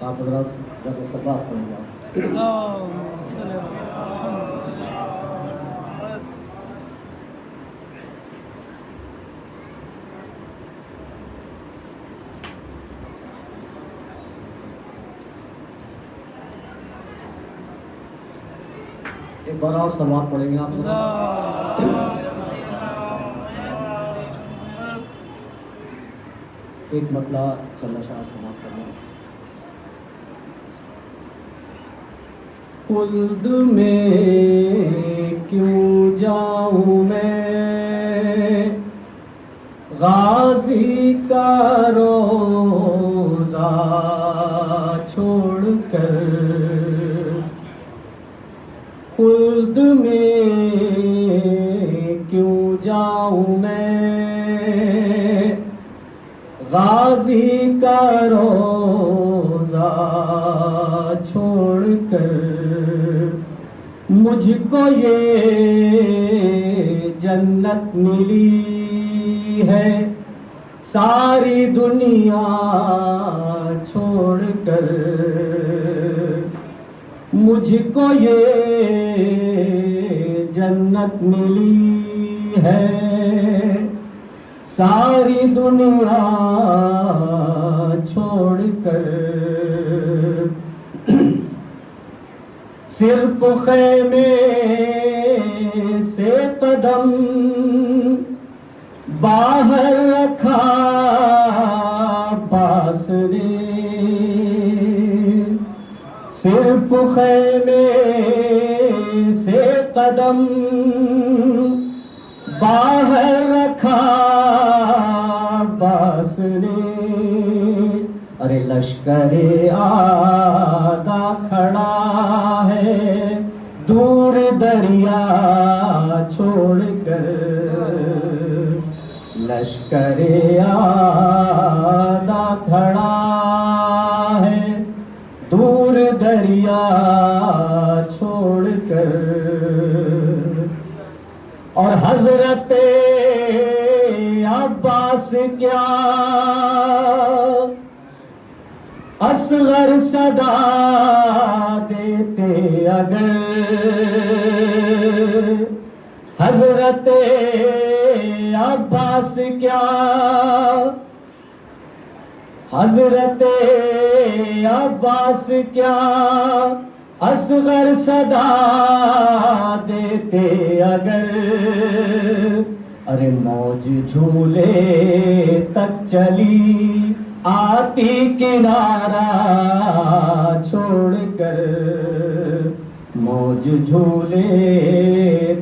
آپ حضرات کا سباق پڑھیں گے. ایک بار اور سباق پڑھیں گے آپ. ایک مطلع چلنا شاہ سماعت کرنا. خلد میں کیوں جاؤں میں غازی کا روزہ چھوڑ کر. خلد میں کیوں جاؤں میں غازی کا روزہ چھوڑ کر. مجھ کو یہ جنت ملی ہے ساری دنیا چھوڑ کر. مجھ کو یہ جنت ملی ہے ساری دنیا چھوڑ کر. صرف خیمے سے قدم باہر رکھا عباس نے. صرف خیمے سے قدم باہر رکھا عباس نے. ارے لشکر آدھا کھڑا ہے دور دریا چھوڑ کر. لشکر آدھا کھڑا ہے دور دریا چھوڑ کر. اور حضرت عباس کیا اصغر صدا دیتے اگر. حضرت عباس کیا حضرت عباس کیا اصغر صدا دیتے اگر. ارے موج جھولے تک چلی آتی کنارہ چھوڑ کر. موج جھولے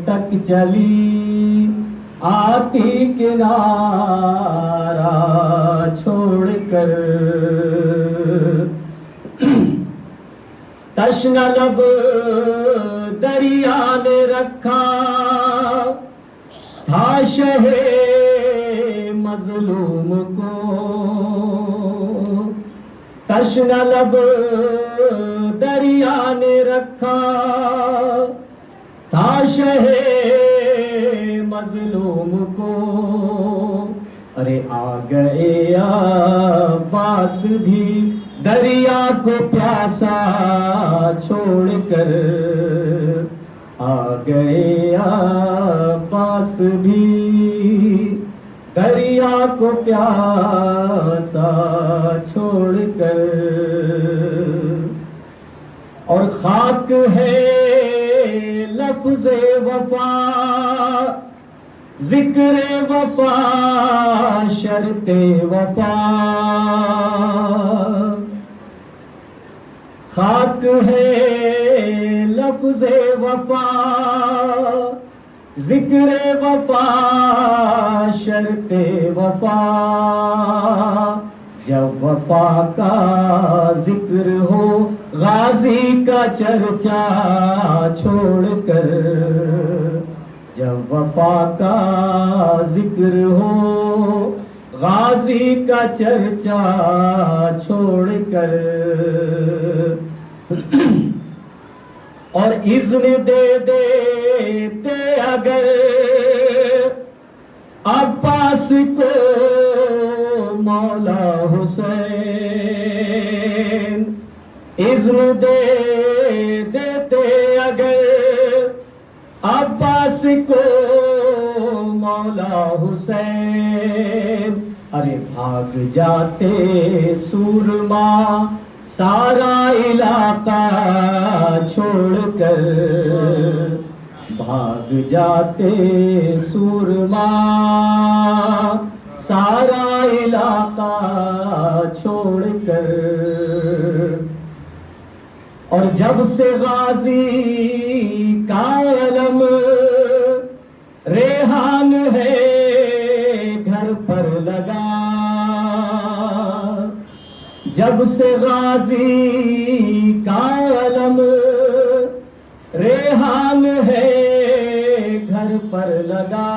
تک چلی آتی کنارہ چھوڑ کر. تشنہ لب دریا نے رکھا تھا شہ مظلوم کو. تشنہ لب دریا نے رکھا تھا شہ مظلوم کو. ارے آ گئے عباس بھی دریا کو پیاسا چھوڑ کر. آ گئے عباس بھی دریا کو پیاسا چھوڑ کر. اور خاک ہے لفظ وفا ذکر وفا شرط وفا. خاک ہے لفظ وفا ذکر وفا شرط وفا. جب وفا کا ذکر ہو غازی کا چرچا چھوڑ کر. جب وفا کا ذکر ہو غازی کا چرچا چھوڑ کر. اور اذن دے دیتے اگر عباس کو مولا حسین اذن دے دیتے اگر عباس کو مولا حسین، ارے بھاگ جاتے سورما سارا علاقہ چھوڑ کر، بھاگ جاتے سورما سارا علاقہ چھوڑ کر، اور جب سے غازی کا علم ریحان ہے گھر پر لگا، جب سے غازی کا علم ریحان ہے گھر پر لگا،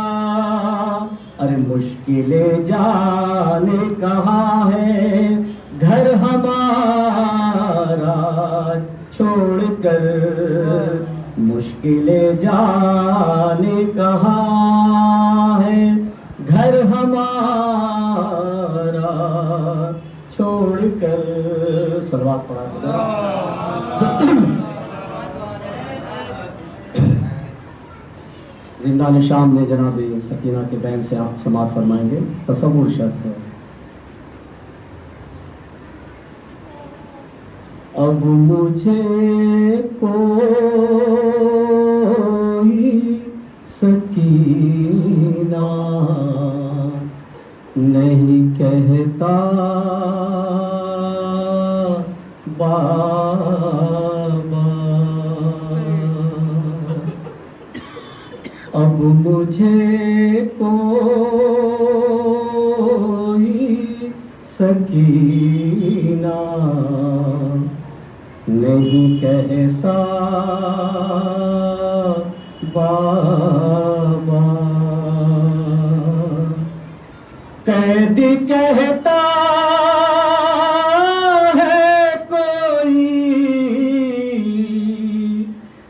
ارے مشکلیں جانے کہاں ہے گھر ہمارا چھوڑ کر، مشکلیں جانے کہاں ہے گھر ہمارا چھوڑ کر۔ صلوات پڑھا کرو۔ زندان شام میں جناب سکینہ کے بین سے آپ سماعت فرمائیں گے، تصور شرط ہے۔ اب مجھے کوئی سکینہ نہیں کہتا بابا، اب مجھے کوئی سکینہ نہیں کہتا بابا، قیدی کہتا ہے کوئی،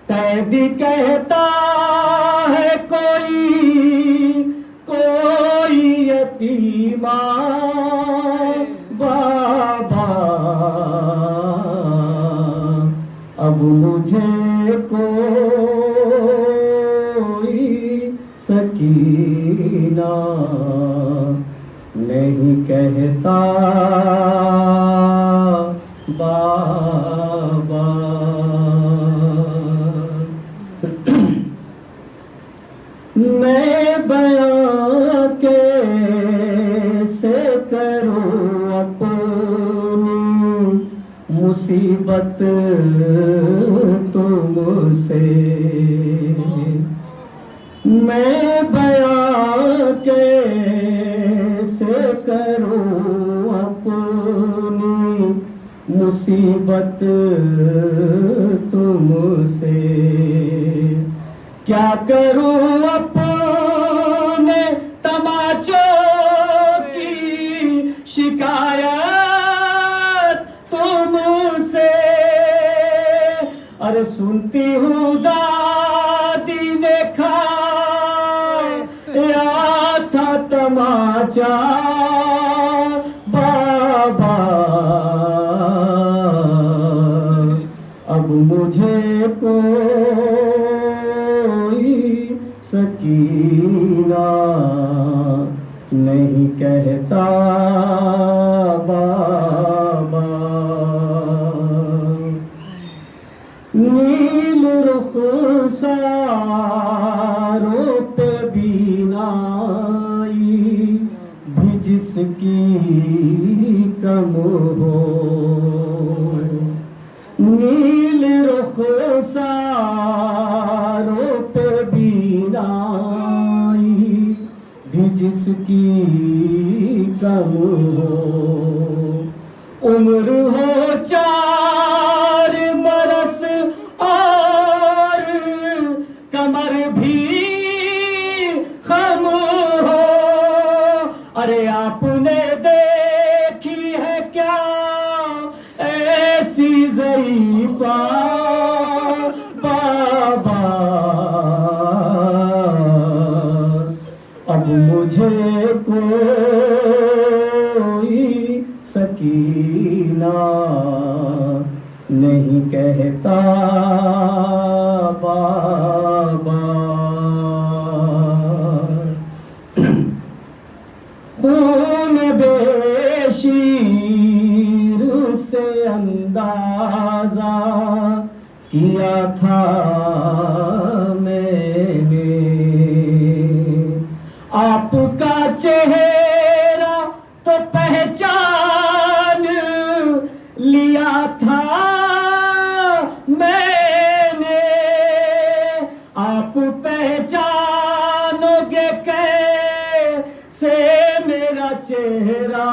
قیدی کہتا ہے کوئی، کوئی یتیمہ بابا، اب مجھے کوئی سکینہ نہیں کہتا بابا۔ میں بیان کیسے کروں اپنی مصیبت تم سے، میں بیان کیسے کروں اپنی مصیبت تم سے، کیا کروں اپنے تماچوں کی شکایت تم سے، ارے سنتی ہوں دادی نے کھایا تھا تماچا بابا، اب مجھے کوئی سکینہ نہیں کہتا بابا، نیل رخساروں پہ بینائی بھی جس کی کم ہو، نیل رخساروں پہ بینائی بھی جس کی کم ہو، عمر ہو 4 برس اور کمر بھی خم ہو، ارے آپ نے دیکھی ہے کیا ایسی ضعیفہ بابا، اب مجھے کوئی سکینہ نہیں کہتا بابا، خون بے شیر سے اندازہ کیا تھا میں نے، آپ کا چہرہ تو پہچان لیا تھا میں نے، آپ پہچانو گے کیسے میرا چہرہ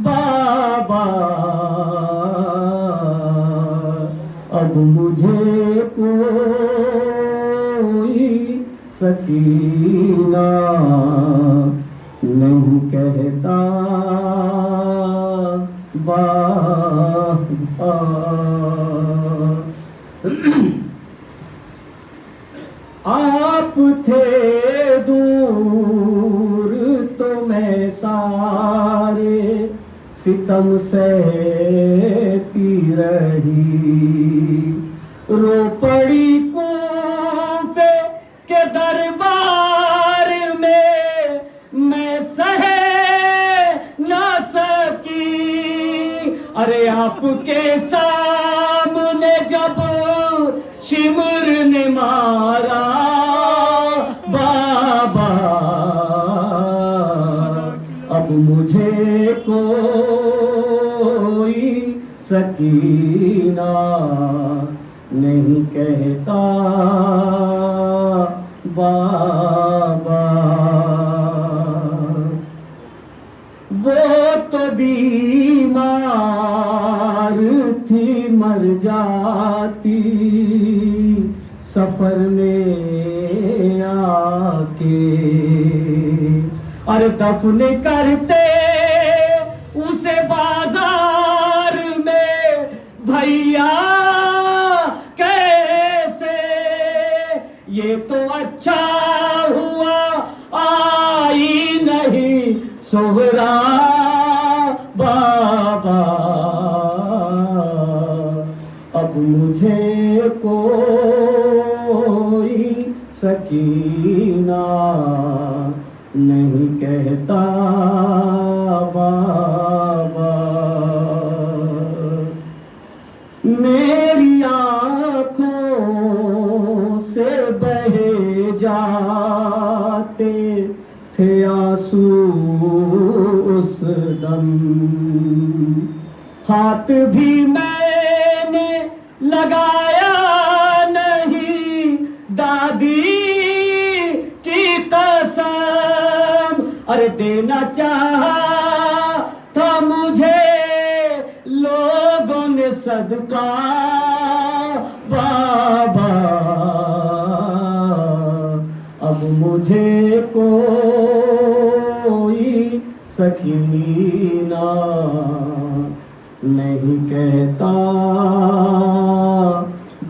بابا، اب مجھے کوئی سکینہ نہیں کہتا بابا۔ آپ تھے دور تو میں سارے ستم سہتی رہی، رو پڑی کوفے کے دربار میں سہ نہ سکی، ارے آپ کے سامنے جب شمر نے مارا بابا، اب مجھے کوئی سکینہ نہیں کہتا بابا۔ وہ تو بیمار تھی مر جاتی سفر میں آ کے، اور دفن کرتے اسے بازار میں بھیا کیسے، یہ تو اچھا ہوا آئی نہیں سہرا بابا، اب مجھے کوئی سکینہ نہیں کہتا بابا۔ میری آنکھوں سے بہے جاتے تھے آنسو اس دم، ہاتھ بھی میں نے لگایا نہیں دادی کی قسم، ارے دینا چاہا تھا مجھے لوگوں نے صدقہ بابا، اب مجھے کوئی سکینہ نہیں کہتا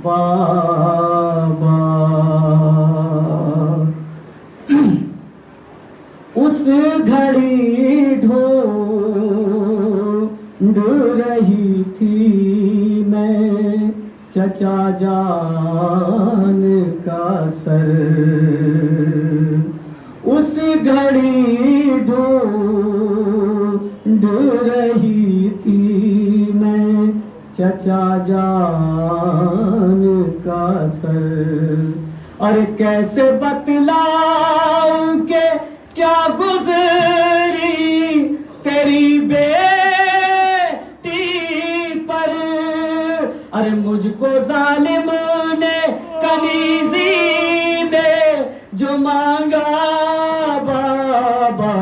بابا۔ اس گھڑی ڈھونڈ رہی تھی میں چچا جان کا سر، اس گھڑی ڈھونڈ رہی تھی میں چچا جان کا سر، اور کیسے بتلاؤں کہ کیا گزری تیری بیٹی پر، ارے مجھ کو ظالم نے کنیزی میں جو مانگا بابا،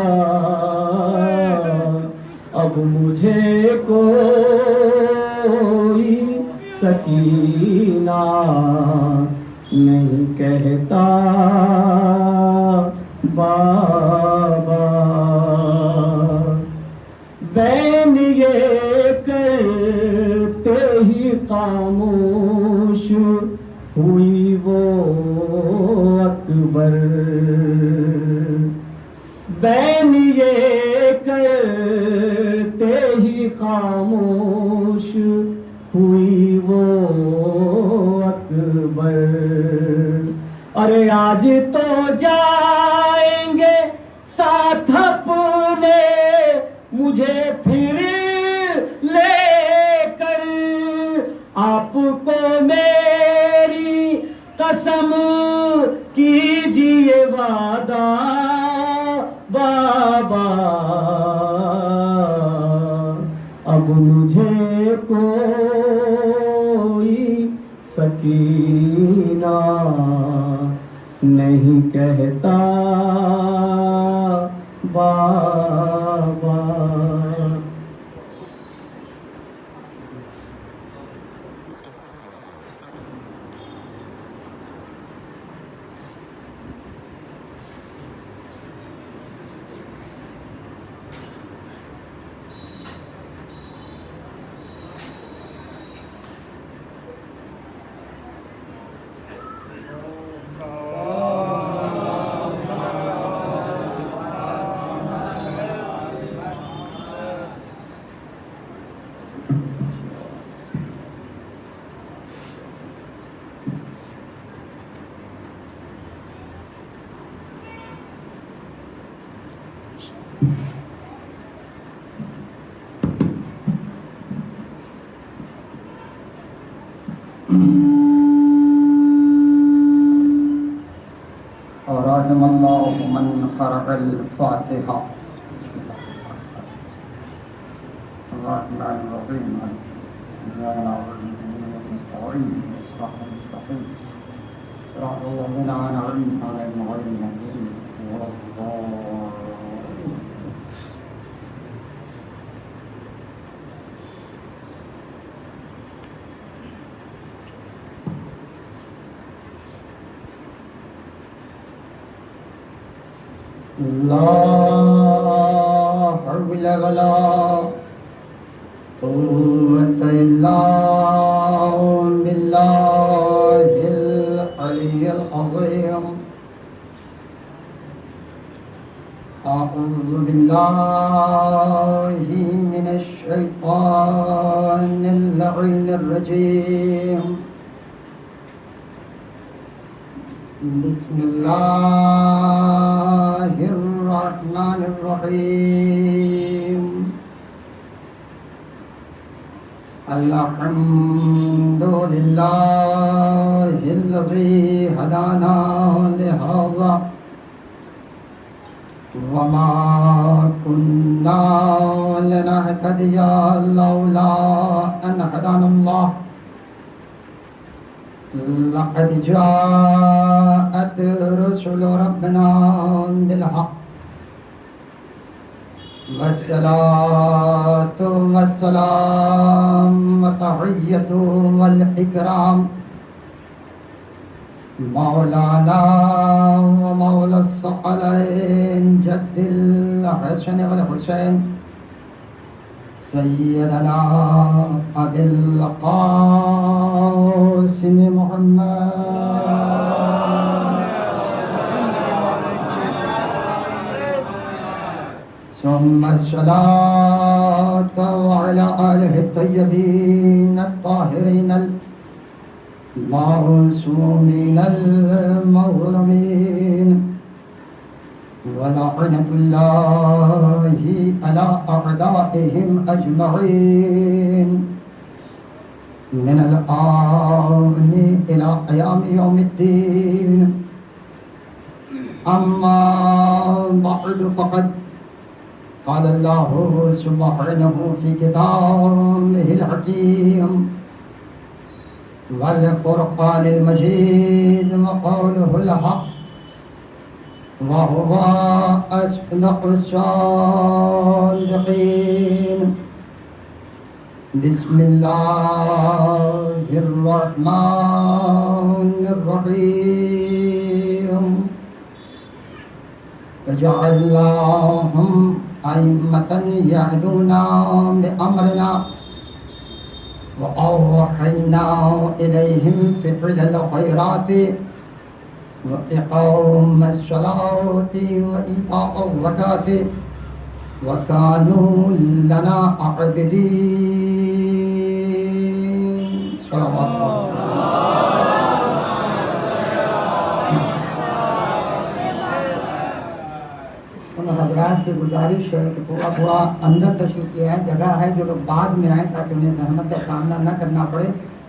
اب مجھے کوئی سکینہ نہیں کہتا بابا۔ بین یہ کرتے ہی خاموش ہوئی وہ اکبر، بین یہ کرتے ہی خاموش ہوئی ارے آج تو جائیں گے ساتھ اپنے مجھے پھر لے کر، آپ کو میری قسم کیجیے وعدہ بابا، اب مجھے کوئی سکینہ نہیں کہتا بابا۔ ورحم الله من قرأ الفاتحة. الرحمن الرحيم إياك نعبد وإياك نستعين صراط المستقيم صراط الذين أنعمت عليهم غير المغضوب ولا الضالين. لا حول ولا قوة إلا بالله العلي العظيم. أعوذ بالله من الشيطان اللعين الرجيم. بسم الله الرحمن الرحيم. الحمد لله الذي هدانا لهذا وما كنا لنهتدي لولا أن هدانا الله. لقد جاءت رسل ربنا بالحق والصلاة والسلام وتحية والإكرام مولانا ومولى الثقلين جد الحسن والحسين سيدنا أبي القاسم محمد ثم الصلاة وعلى آله الطيبين الطاهرين المعصومين المظلومين ولعنة الله على أعدائهم أجمعين من الآن إلى قيام يوم الدين. أما بعد فقد قال الله سبحانه في كتابه الحكيم والفرقان المجيد وقوله الحق وهو أصدق الصادقين. بسم الله الرحمن الرحيم. وجعلناهم أئمة يهدون بأمرنا وأوحينا إليهم فعل الخيرات وإقام الصلاة وإيتاء الزكاة وكانوا لنا عابدين. صلوات الله. ان حضرات سے گزارش ہے کہ تھوڑا تھوڑا اندر تشریف لے آئیں، جگہ ہے، جو لوگ بعد میں آئیں تاکہ انہیں زحمت کا سامنا نہ کرنا پڑے۔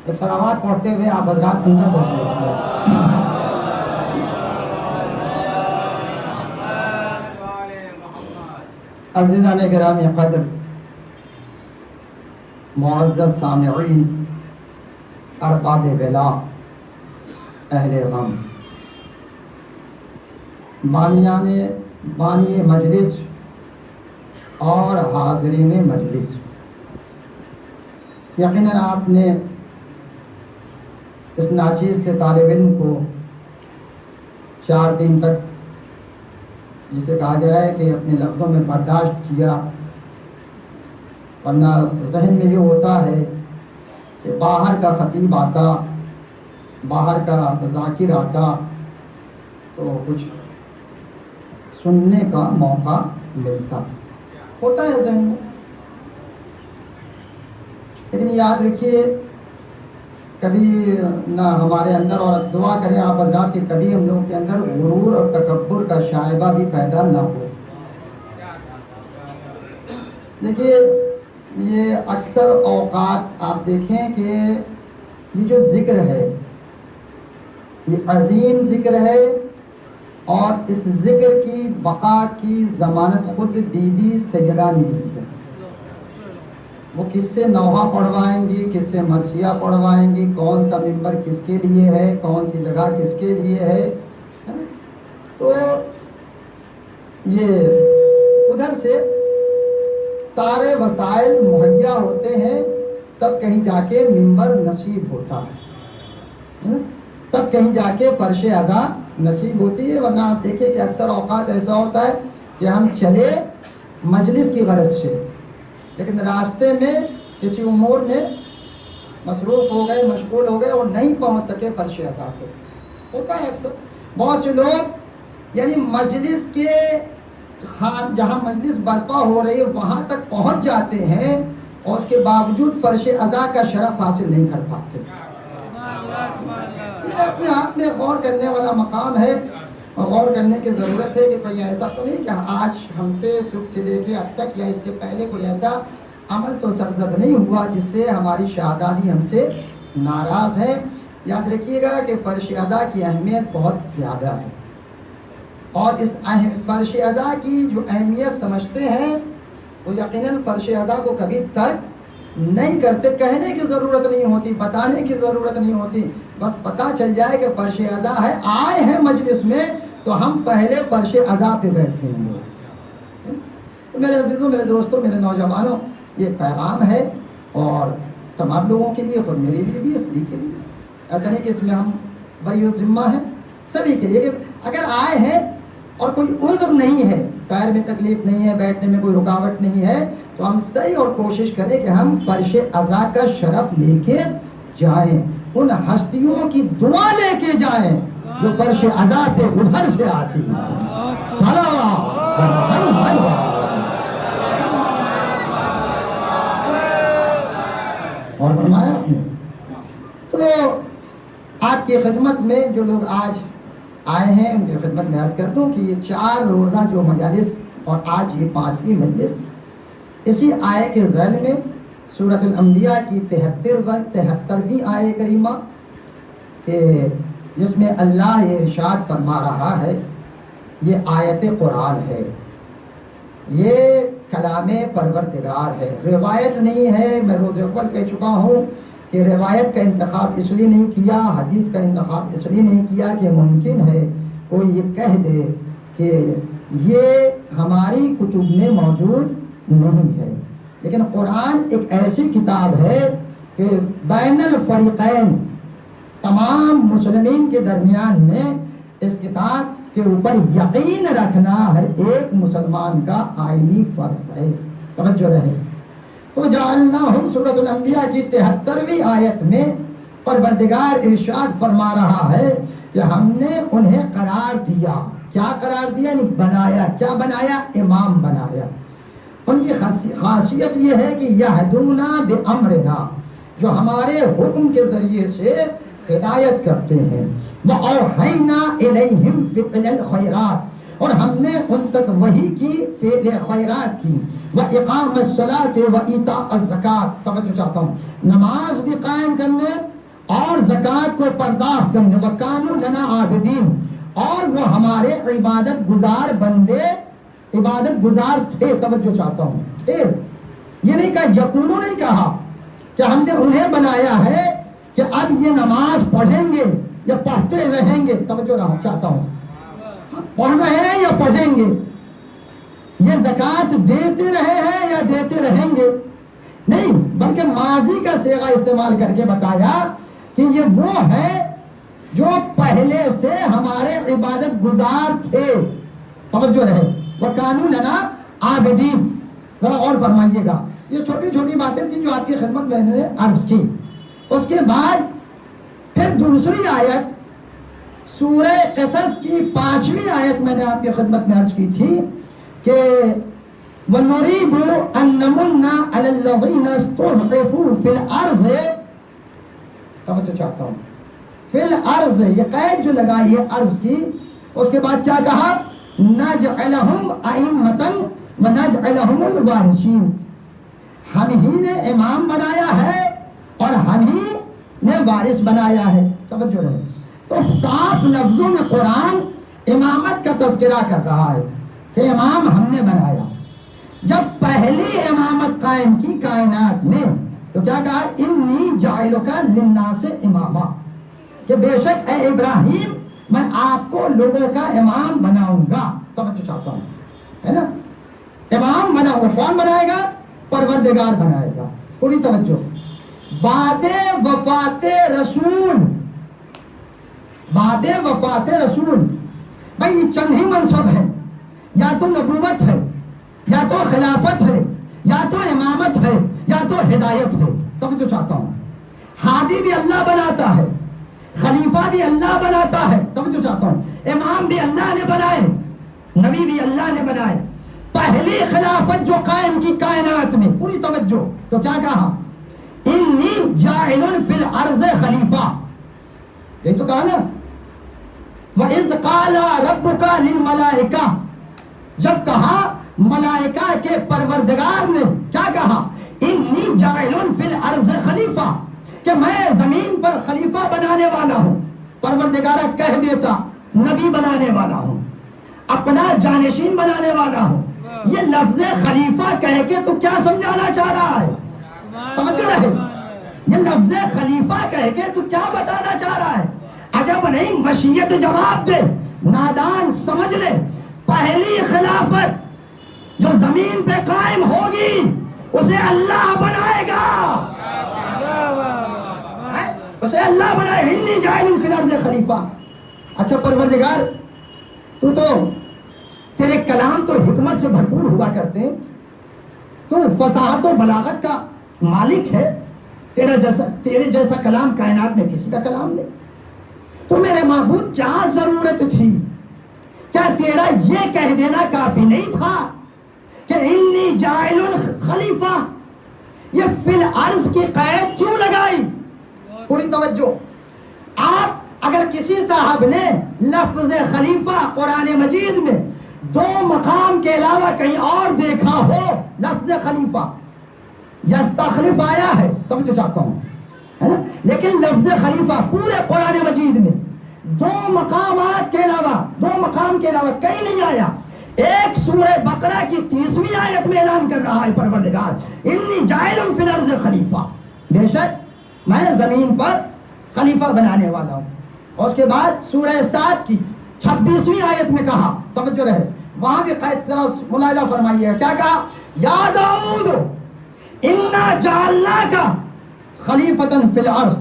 ایک صلوات پڑھتے ہوئے آپ حضرات اندر تشریف لائیں۔ عزیزان گرامی قدر، معزز سامعین، ارباب ولا، اہل غم، بانی مجلس اور حاضرین مجلس، یقیناً آپ نے اس ناچیز سے طالب علم کو 4 دن تک، جسے کہا جائے کہ اپنے لفظوں میں برداشت کیا، ورنہ ذہن میں یہ ہوتا ہے کہ باہر کا خطیب آتا، باہر کا ذاکر آتا تو کچھ سننے کا موقع ملتا، ہوتا ہے ذہن میں۔ لیکن یاد رکھیے، کبھی نہ ہمارے اندر، اور دعا کریں آپ حضرات کہ کبھی ہم لوگوں کے اندر غرور اور تکبر کا شائبہ بھی پیدا نہ ہو۔ دیکھیے، یہ اکثر اوقات آپ دیکھیں کہ یہ جو ذکر ہے، یہ عظیم ذکر ہے، اور اس ذکر کی بقا کی ضمانت خود بی بی سیدہ نے دی ہے۔ وہ کس سے نوحہ پڑھوائیں گی، کس سے مرثیہ پڑھوائیں گی، کون سا ممبر کس کے لیے ہے، کون سی جگہ کس کے لیے ہے۔ تو یہ ادھر سے سارے وسائل مہیا ہوتے ہیں، تب کہیں جا کے ممبر نصیب ہوتا ہے، تب کہیں جا کے فرش عزا نصیب ہوتی ہے۔ ورنہ آپ دیکھیں کہ اکثر اوقات ایسا ہوتا ہے کہ ہم چلے مجلس کی غرض سے، لیکن راستے میں کسی امور میں مصروف ہو گئے، مشغول ہو گئے اور نہیں پہنچ سکے فرش عزا پہ۔ ہوتا ہے اکثر بہت سے لوگ یعنی مجلس کے جہاں مجلس برپا ہو رہی ہے وہاں تک پہنچ جاتے ہیں، اور اس کے باوجود فرش عزا کا شرف حاصل نہیں کر پاتے۔ یہ اپنے آپ میں غور کرنے والا مقام ہے، اور غور کرنے کی ضرورت ہے کہ کوئی ایسا تو نہیں کہ آج ہم سے صبح سے لے کے اب تک یا اس سے پہلے کوئی ایسا عمل تو سرزد نہیں ہوا جس سے ہماری شہاداری ہم سے ناراض ہے۔ یاد رکھیے گا کہ فرش عزا کی اہمیت بہت زیادہ ہے، اور اس فرش عزا کی جو اہمیت سمجھتے ہیں وہ یقیناً فرش عزا کو کبھی ترک نہیں کرتے۔ کہنے کی ضرورت نہیں ہوتی، بتانے کی ضرورت نہیں ہوتی، بس پتہ چل جائے کہ فرش عزا ہے، آئے ہیں مجلس میں تو ہم پہلے فرش عزا پہ بیٹھے ہیں۔ تو میرے عزیزوں، میرے دوستوں، میرے نوجوانوں، یہ پیغام ہے، اور تمام لوگوں کے لیے، خود میرے لیے بھی، سبھی کے لیے۔ ایسا نہیں کہ اس میں ہم بری الذمہ ہیں، سبھی کے لیے کہ اگر آئے ہیں اور کوئی عذر نہیں ہے، پیر میں تکلیف نہیں ہے، بیٹھنے میں کوئی رکاوٹ نہیں ہے، تو ہم صحیح اور کوشش کریں کہ ہم فرش عزا کا شرف لے کے جائیں، ان ہستیوں کی دعا لے کے جائیں جو فرش عزا پہ ادھر سے آتی ہے۔ صلوات محمد اور فرمایا آپ نے۔ تو آپ کی خدمت میں جو لوگ آج آئے ہیں ان کی خدمت میں عرض کر دوں کہ یہ 4 روزہ جو مجالس، اور آج یہ 5ویں مجلس، اسی آیے کے ذیل میں سورۃ الانبیاء کی 73ویں آیے کریمہ کہ جس میں اللہ یہ ارشاد فرما رہا ہے، یہ آیت قرآن ہے، یہ کلام پروردگار ہے، روایت نہیں ہے۔ میں روز اول کہہ چکا ہوں کہ روایت کا انتخاب اس لیے نہیں کیا، حدیث کا انتخاب اس لیے نہیں کیا کہ ممکن ہے کوئی یہ کہہ دے کہ یہ ہماری کتب میں موجود نہیں ہے، لیکن قرآن ایک ایسی کتاب ہے کہ بین الفریقین، تمام مسلمین کے درمیان میں اس کتاب کے اوپر یقین رکھنا ہر ایک مسلمان کا آئینی فرض ہے۔ توجہ رہے۔ تو جعلناہم سورۃ الانبیاء کی 73ویں آیت میں پروردگار ارشاد فرما رہا ہے کہ ہم نے انہیں قرار دیا۔ کیا قرار دیا؟ یعنی بنایا۔ کیا بنایا؟ امام بنایا۔ ان کی خاصیت یہ ہے کہ یہدون بامرنا، جو ہمارے حکم کے ذریعے سے ہدایت کرتے ہیں۔ وَأَوْحَيْنَا إِلَيْهِمْ فِعْلَ الْخَيْرَاتِ، اور ہم نے ان تک وحی کی، فعل خیرات کی، وَإِقَامَ الصَّلَاةِ وَإِيتَاءَ الزَّكَاةِ، توجہ چاہتا ہوں، نماز بھی قائم کرنے اور زکوٰۃ کو پرداخت کرنے، وَكَانُوا لَنَا عَابِدِينَ، اور وہ ہمارے عبادت گزار بندے، عبادت گزار تھے، توجہ چاہتا ہوں، تھے، یہ نہیں کہا، یقولو نہیں کہا کہ ہم نے انہیں بنایا ہے کہ اب یہ نماز پڑھیں گے یا پڑھتے رہیں گے، توجہ رہا چاہتا ہوں، پڑھ رہے ہیں یا پڑھیں گے، یہ زکوٰۃ دیتے رہے ہیں یا دیتے رہیں گے، نہیں، بلکہ ماضی کا صیغہ استعمال کر کے بتایا کہ یہ وہ ہے جو پہلے سے ہمارے عبادت گزار تھے، توجہ رہے، وَكَانُوا لَنَا عَابِدِينَ۔ ذرا اور فرمائیے گا، یہ چھوٹی چھوٹی باتیں تھیں جو آپ کی خدمت میں نے عرض کی۔ اس کے بعد پھر دوسری آیت سورہ قصص کی 5ویں آیت میں نے آپ کی خدمت میں عرض کی تھی کہ وَنُرِيدُ أَن نَّمُنَّ عَلَى الَّذِينَ اسْتُضْعِفُوا فِي الْأَرْضِ، توجہ چاہتا ہوں، فی الارض، یہ قید جو لگائی ہے ارض کی، اس کے بعد کیا کہا، نجعلہم ائمۃ ونجعلہم الوارثین، ہم ہی نے امام بنایا ہے اور ہم ہی نے وارث بنایا ہے، توجہ رہے، تو صاف لفظوں میں قرآن امامت کا تذکرہ کر رہا ہے کہ امام ہم نے بنایا۔ جب پہلی امامت قائم کی کائنات میں تو کیا کہا، انی جاعلک للناس اماما، کہ بے شک اے ابراہیم میں آپ کو لوگوں کا امام بناؤں گا، توجہ چاہتا ہوں، ہے نا، امام بناؤں گا، کون بنائے گا، پروردگار بنائے گا، پوری توجہ۔ بعد وفات رسول، بعد وفات رسول، بھائی یہ چند ہی منصب ہے، یا تو نبوت ہے، یا تو خلافت ہے، یا تو امامت ہے، یا تو ہدایت ہے، توجہ چاہتا ہوں، ہادی بھی اللہ بناتا ہے، خلیفہ بھی اللہ بناتا ہے، توجہ چاہتا ہوں، امام بھی اللہ نے بنائے، نبی بھی اللہ نے بنائے۔ پہلی خلافت جو قائم کی کائنات میں، پوری توجہ، تو کیا کہا، انی جاعل فی الارض خلیفہ، یہی تو کہا نا، وَإِذْ قَالَ رَبُّكَ لِلْمَلَائِكَةِ، جب کہا ملائکہ کے پروردگار نے کیا کہا، انی جاعل فی الارض خلیفہ، کہ میں زمین پر خلیفہ بنانے والا ہوں، پروردگارہ کہہ دیتا نبی بنانے والا ہوں، اپنا جانشین بنانے والا ہوں، یہ لفظ خلیفہ کہہ کے تو کیا سمجھانا چاہ رہا ہے، توجہ رہے، یہ لفظ خلیفہ کہہ کے تو کیا بتانا چاہ رہا ہے، عجب نہیں، مشیت جواب دے، نادان سمجھ لے، پہلی خلافت جو زمین پہ قائم ہوگی اسے اللہ بنائے گا، اسے اللہ بنائے، انی جاعل فی الارض خلیفہ۔ اچھا پروردگار، تو تیرے کلام تو حکمت سے بھرپور ہوا کرتے ہیں، تو فصاحت و بلاغت کا مالک ہے، تیرے جیسا کلام کائنات میں کسی کا کلام نہیں، تو میرے معبود کیا ضرورت تھی، کیا تیرا یہ کہہ دینا کافی نہیں تھا کہ انی جاعل خلیفہ، یہ فی الارض کی قید کیوں لگائی، پوری توجہ۔ آپ اگر کسی صاحب نے لفظ خلیفہ قرآن مجید میں 2 مقام کے علاوہ کہیں اور دیکھا ہو، لفظ خلیفہ یستخلف آیا ہے، توجہ چاہتا ہوں، ہے نا، لیکن لفظ خلیفہ پورے قرآن مجید میں 2 مقامات کے علاوہ، 2 مقام کے علاوہ کہیں نہیں آیا۔ ایک سورہ بقرہ کی 30ویں آیت میں اعلان کر رہا ہے پروردگار، انی جاعل فی الارض خلیفہ، بے شک میں زمین پر خلیفہ بنانے والا ہوں۔ اور اس کے بعد سورہ سعد کی 26ویں آیت میں کہا، توجہ رہے، وہاں بھی قید ذرا ملاحظہ فرمائیے، کیا کہا، یا داؤد انا جعلناک خلیفۃ فی الارض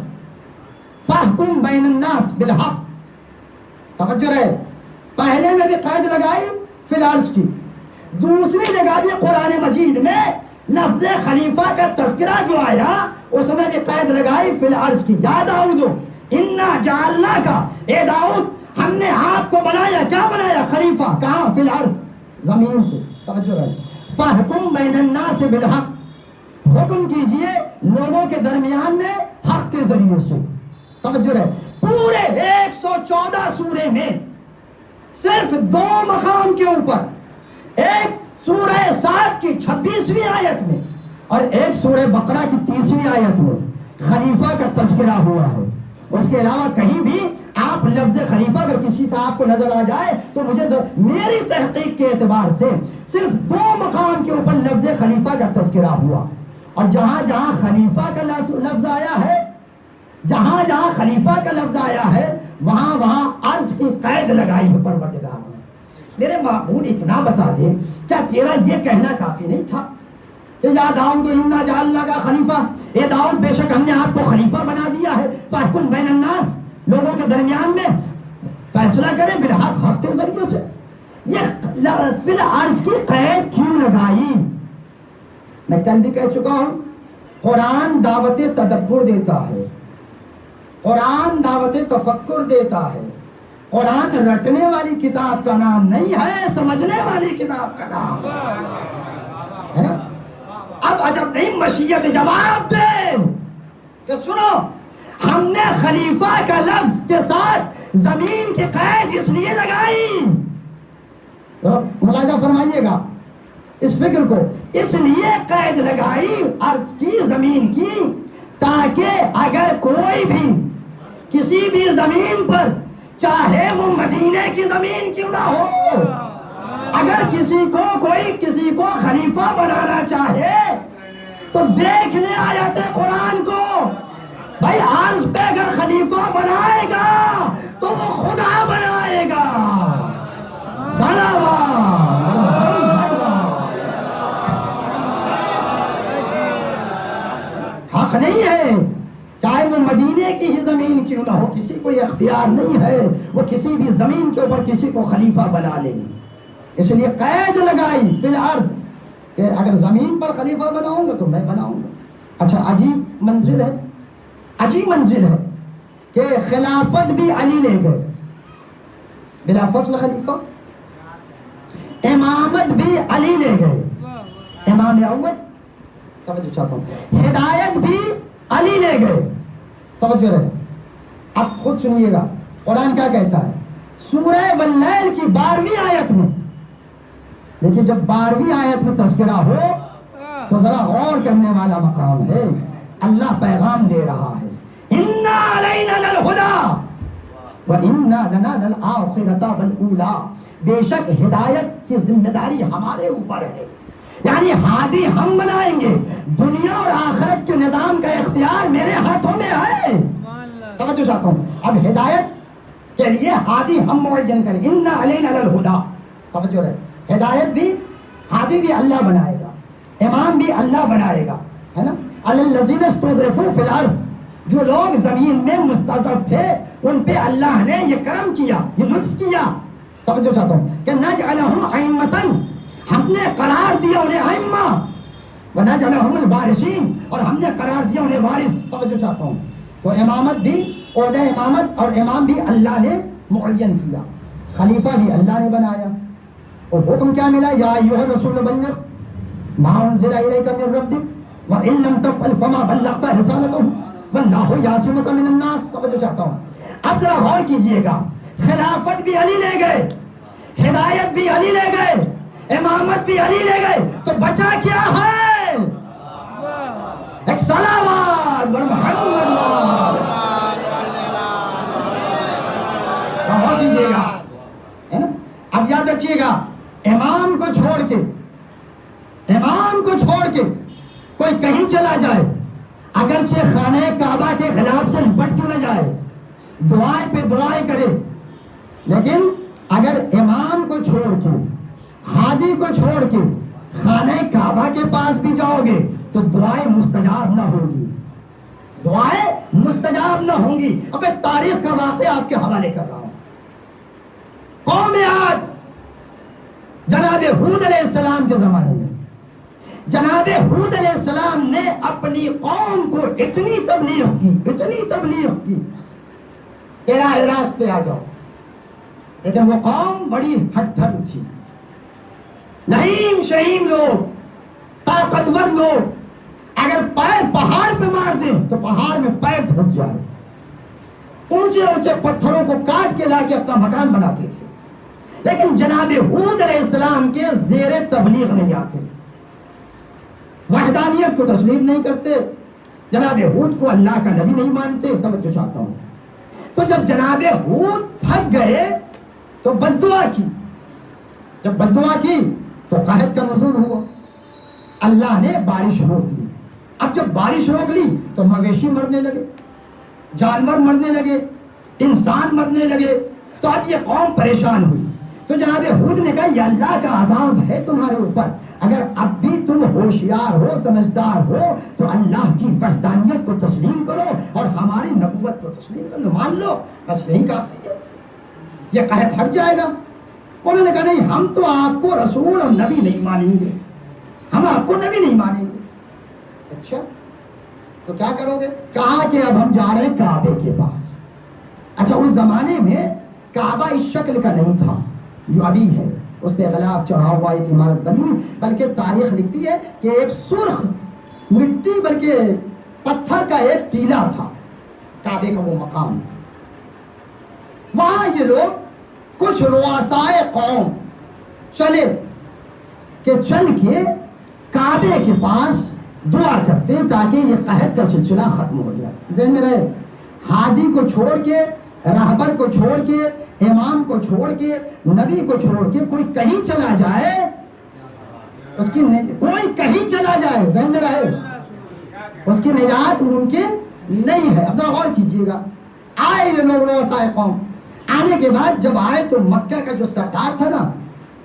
فاحکم بین الناس بالحق، توجہ رہے، پہلے میں بھی قید لگائی فی الارض کی، دوسری جگہ بھی قرآن مجید میں لفظ خلیفہ کا تذکرہ جو آیا اس میں بھی قید لگائی فی الارض کی، یا داؤد انا جعلناک، اے داؤد ہم نے آپ کو بنایا، کیا بنایا، خلیفہ، کہاں، فی الارض، زمین کو، توجہ رہے، فاحکم بین الناس بالحق، حکم کیجئے لوگوں کے درمیان میں حق کے ذریعے سے، توجہ رہے، پورے 114 سورے میں صرف 2 مقام کے اوپر، ایک سورہ سعد کی 26ویں آیت میں اور ایک سورہ بقرہ کی 30ویں آیت میں خلیفہ کا تذکرہ ہوا ہے. اس کے علاوہ کہیں بھی آپ لفظ خلیفہ اگر کسی سے آپ کو نظر آ جائے تو مجھے میری تحقیق کے اعتبار سے صرف 2 مقام کے اوپر لفظ خلیفہ کا تذکرہ ہوا. اور جہاں جہاں خلیفہ کا لفظ آیا ہے، جہاں جہاں خلیفہ کا لفظ آیا ہے، وہاں وہاں عرض کی قید لگائی ہے پروردگار نے. میرے معبود اتنا بتا دے، کیا تیرا یہ کہنا کافی نہیں تھا کہ یا داؤد انا جعلناک خلیفہ، اے داؤد بے شک ہم نے آپ کو خلیفہ بنا دیا ہے، فاحکم بین الناس، لوگوں کے درمیان میں فیصلہ کریں بالحق، حق کے ذریعے سے. یہ فی العرض کی قید کیوں لگائی؟ میں کل بھی کہہ چکا ہوں، قرآن دعوت تدبر دیتا ہے، قرآن دعوت تفکر دیتا ہے. قرآن رٹنے والی کتاب کا نام نہیں ہے، سمجھنے والی کتاب کا نام ہے نا. اب عجب نہیں مشیت جواب دے کہ سنو، ہم نے خلیفہ کا لفظ کے ساتھ زمین کی قید اس لیے لگائی، ملاحظہ فرمائیے گا اس فکر کو، اس لیے قید لگائی عرض کی، زمین کی، تاکہ اگر کوئی بھی کسی بھی زمین پر، چاہے وہ مدینے کی زمین کیوں نہ ہو، اگر کسی کو خلیفہ بنانا چاہے تو دیکھ لے آیت قرآن کو. بھائی عرض پہ اگر خلیفہ بنائے گا تو وہ خدا بنائے گا. حق نہیں ہے، چاہے وہ مدینے کی ہی زمین کیوں نہ ہو، کسی کو یہ اختیار نہیں ہے وہ کسی بھی زمین کے اوپر کسی کو خلیفہ بنا لے. اس لیے قید لگائی فی الارض کہ اگر زمین پر خلیفہ بناؤں گا تو میں بناؤں گا. اچھا، عجیب منزل ہے، عجیب منزل ہے کہ خلافت بھی علی لے گئے بلا فصل خلیفہ، امامت بھی علی لے گئے، امام اول، توجہ چاہتا ہوں، ہدایت بھی علی لے گئے. توجہ رہے، اب خود سنیے گا قرآن کیا کہتا ہے. سورہ واللیل کی 12ویں آیت میں، لیکن جب 12ویں آیت میں تذکرہ ہو تو ذرا غور کرنے والا مقام ہے. اللہ پیغام دے رہا ہے، اِنَّا عَلَيْنَا لَلْهُدَىٰ وَإِنَّا لَنَا لَلْآخِرَةَ وَالْأُولَىٰ. بے شک ہدایت کی ذمہ داری ہمارے اوپر ہے، یعنی ہادی ہم بنائیں گے، دنیا اور آخرت کے نظام کا اختیار میرے ہاتھوں میں ہے. توجہ چاہتا ہوں، اب ہدایت کے لیے ہادی ہم معین کریں گے. اِنَّا عَلَيْنَا لَلْهُدَىٰ. توجہ رہے، ہدایت بھی، ہادی بھی اللہ بنائے گا، امام بھی اللہ بنائے گا، ہے نا. عَلَى الَّذِينَ اسْتُضْعِفُوا فِي الْأَرْضِ، جو لوگ زمین میں مستضعف تھے ان پہ اللہ نے یہ کرم کیا، یہ لطف کیا. توجہ چاہتا ہوں کہ نَجْعَلَهُمْ أَئِمَّةً، ہم نے قرار دیا انہیں ائمہ، وَنَجْعَلَهُمُ الْوَارِثِينَ، اور ہم نے قرار دیا انہیں وارث. توجہ چاہتا ہوں، تو امامت بھی، عہدہ امامت اور امام بھی اللہ نے معین کیا، خلیفہ بھی اللہ نے بنایا. اور حکم کیا ملا؟ یا ایھا الرسول بلغ ما انزل الیک من ربک وان لم تفعل فما بلغت رسالته واللہ یعصمک من الناس. توجہ چاہتا ہوں، اب ذرا غور کیجئے گا، خلافت بھی علی لے گئے، ہدایت بھی علی لے گئے، امامت بھی علی لے گئے، تو بچا کیا ہے؟ ایک صلوات بر محمد. غور کیجئے گا، ہے نا. اب یاد رکھیے گا، امام کو چھوڑ کے، امام کو چھوڑ کے کوئی کہیں چلا جائے، اگرچہ خانہ کعبہ کے خلاف سے لپٹ کیوں نہ جائے، دعائیں پہ دعائیں کرے، لیکن اگر امام کو چھوڑ کے، ہادی کو چھوڑ کے خانہ کعبہ کے پاس بھی جاؤ گے تو دعائیں مستجاب نہ ہوں گی، دعائیں مستجاب نہ ہوں گی. اب ایک تاریخ کا واقعہ آپ کے حوالے کر رہا ہوں. قوم عاد جناب ہود علیہ السلام کے زمانے میں، جناب ہود علیہ السلام نے اپنی قوم کو اتنی تبلیغ کی کہ راہ راست پہ آ جاؤ، لیکن وہ قوم بڑی ہٹ دھرم تھی، لہیم شہیم لوگ، طاقتور لوگ، اگر پیر پہاڑ پہ مار دیں تو پہاڑ میں پیر دھس جائے، اونچے اونچے پتھروں کو کاٹ کے لا کے اپنا مکان بناتے تھے. لیکن جناب ہود علیہ السلام کے زیر تبلیغ نہیں آتے، وحدانیت کو تسلیم نہیں کرتے، جناب ہود کو اللہ کا نبی نہیں مانتے۔ توجہ چاہتا ہوں، تو جب جناب ہود تھک گئے تو بد دعا کی، جب بد دعا کی تو قحط کا نزول ہوا، اللہ نے بارش روک لی۔ اب جب بارش روک لی تو مویشی مرنے لگے، جانور مرنے لگے، انسان مرنے لگے، تو اب یہ قوم پریشان ہوئی۔ تو جناب ہود نے کہا یہ اللہ کا عذاب ہے تمہارے اوپر، اگر اب بھی تم ہوشیار ہو، سمجھدار ہو تو اللہ کی وحدانیت کو تسلیم کرو اور ہماری نبوت کو تسلیم کر لو، مان لو، بس یہی کافی ہے، یہ قحط ہٹ جائے گا۔ انہوں نے کہا نہیں، ہم تو آپ کو رسول اور نبی نہیں مانیں گے، ہم آپ کو نبی نہیں مانیں گے۔ اچھا تو کیا کرو گے؟ کہا کہ اب ہم جا رہے ہیں کعبے کے پاس۔ اچھا اس زمانے میں کعبہ اس شکل کا نہیں تھا جو ابھی ہے، اس پہ غلاف چڑھا ہوا ایک عمارت بنی ہوئی، بلکہ تاریخ لکھتی ہے کہ ایک سرخ مٹی بلکہ پتھر کا ایک ٹیلا تھا کعبے کا وہ مقام۔ وہاں یہ لوگ کچھ رؤسائے قوم چلے کہ چل کے کعبے کے پاس دعا کرتے تاکہ یہ قحط کا سلسلہ ختم ہو جائے۔ ذہن میں رہے، ہادی کو چھوڑ کے، راہبر کو چھوڑ کے، امام کو چھوڑ کے، نبی کو چھوڑ کے کوئی کہیں چلا جائے، اس کی کوئی کہیں چلا جائے، ذہن میں رہے، اس کی نجات ممکن نہیں ہے۔ اب ذرا غور کیجیے گا، آئے یہ لوگ رؤسائے قوم، آنے کے بعد جب آئے تو مکہ کا جو سردار تھا نا،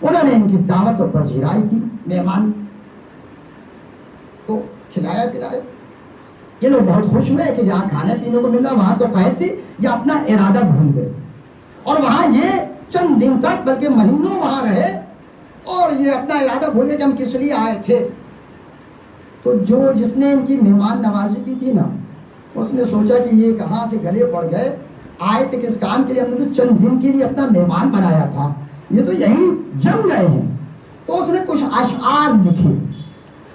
انہوں نے ان کی دعوت اور پذیرائی کی، مہمان کو کھلایا پلایا۔ یہ لوگ بہت خوش ہوئے کہ جہاں کھانے پینے کو ملا وہاں تو قحط تھی، یہ اپنا ارادہ بھول گئے اور وہاں یہ چند دن تک بلکہ مہینوں وہاں رہے اور یہ اپنا ارادہ بھول گئے کہ ہم کس لیے آئے تھے۔ تو جس نے ان کی مہمان نوازی کی تھی نا، اس نے سوچا کہ یہ کہاں سے گلے پڑ گئے، آئے تھے کس کام کے لیے، ہم نے تو چند دن کے لیے اپنا مہمان بنایا تھا، یہ تو یہیں جم گئے ہیں۔ تو اس نے کچھ اشعار لکھے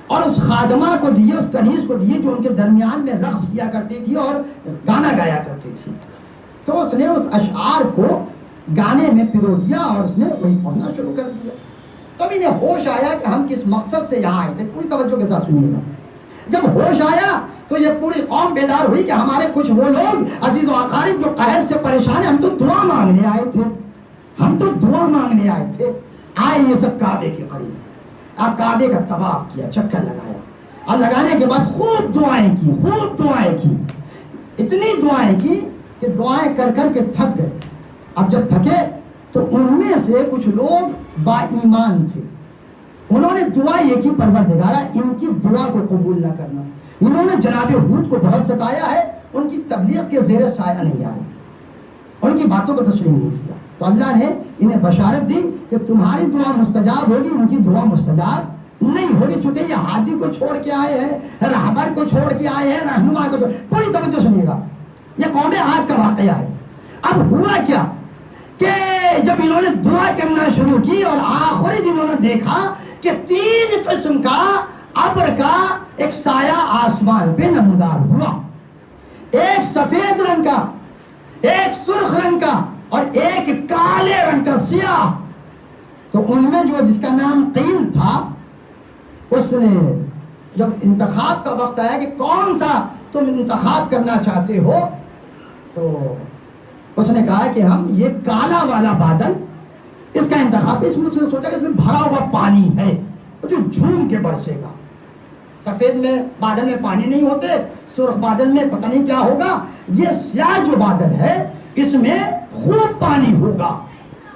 اور اس خادمہ کو دیے، اس کنیز کو دیے جو ان کے درمیان میں رقص کیا کرتی تھی اور گانا گایا کرتی تھی۔ تو اس نے اس اشعار کو گانے میں پرو دیا اور اس نے وہی پڑھنا شروع کر دیا۔ تب انہیں ہوش آیا کہ ہم کس مقصد سے یہاں آئے تھے۔ پوری توجہ کے ساتھ سنیے گا، جب ہوش آیا تو یہ پوری قوم بیدار ہوئی کہ ہمارے کچھ وہ لوگ عزیز و اقارب جو قحط سے پریشان ہیں، ہم تو دعا مانگنے آئے تھے، ہم تو دعا مانگنے آئے تھے۔ آئے یہ سب کعبے کے قریب، آپ کعبے کا طواف کیا، چکر لگایا اور لگانے کے بعد خوب دعائیں کی، خوب دعائیں کی، اتنی دعائیں کی کہ دعائیں کر کر کے تھک گئے۔ اب جب تھکے تو ان میں سے کچھ لوگ با ایمان تھے، انہوں نے دعا یہ کی پروردگارا ان کی دعا کو قبول نہ کرنا۔ انہوں نے جناب ہود کو بہت ستایا ہے، ان کی تبلیغ کے زیر سایہ نہیں آئے، ان کی باتوں کو تسلیم نہیں کیا۔ تو اللہ نے انہیں بشارت دی کہ تمہاری دعا مستجاب ہوگی، ان کی دعا مستجاب نہیں ہوگی، چونکہ یہ ہادی کو چھوڑ کے آئے ہیں، راہبر کو چھوڑ کے آئے ہیں، رہنما کو چھوڑ۔ پوری توجہ سنیے گا، یہ قوم عاد کا واقعہ ہے۔ اب ہوا کیا کہ جب انہوں نے دعا کرنا شروع کی اور آخری دن انہوں نے دیکھا کہ 3 قسم کا ابر کا ایک سایہ آسمان پہ نمودار ہوا، ایک سفید رنگ کا، ایک سرخ رنگ کا اور ایک کالے رنگ کا سیاہ۔ تو ان میں جو جس کا نام قیل تھا، اس نے جب انتخاب کا وقت آیا کہ کون سا تم انتخاب کرنا چاہتے ہو، تو اس نے کہا کہ ہم یہ کالا والا بادل، اس کا انتخاب، اس میں سے سوچا کہ اس میں بھرا ہوا پانی ہے جو جھوم کے برسے گا۔ سفید میں بادل میں پانی نہیں ہوتے، سرخ بادل میں پتہ نہیں کیا ہوگا، یہ سیاہ جو بادل ہے اس میں خوب پانی ہوگا۔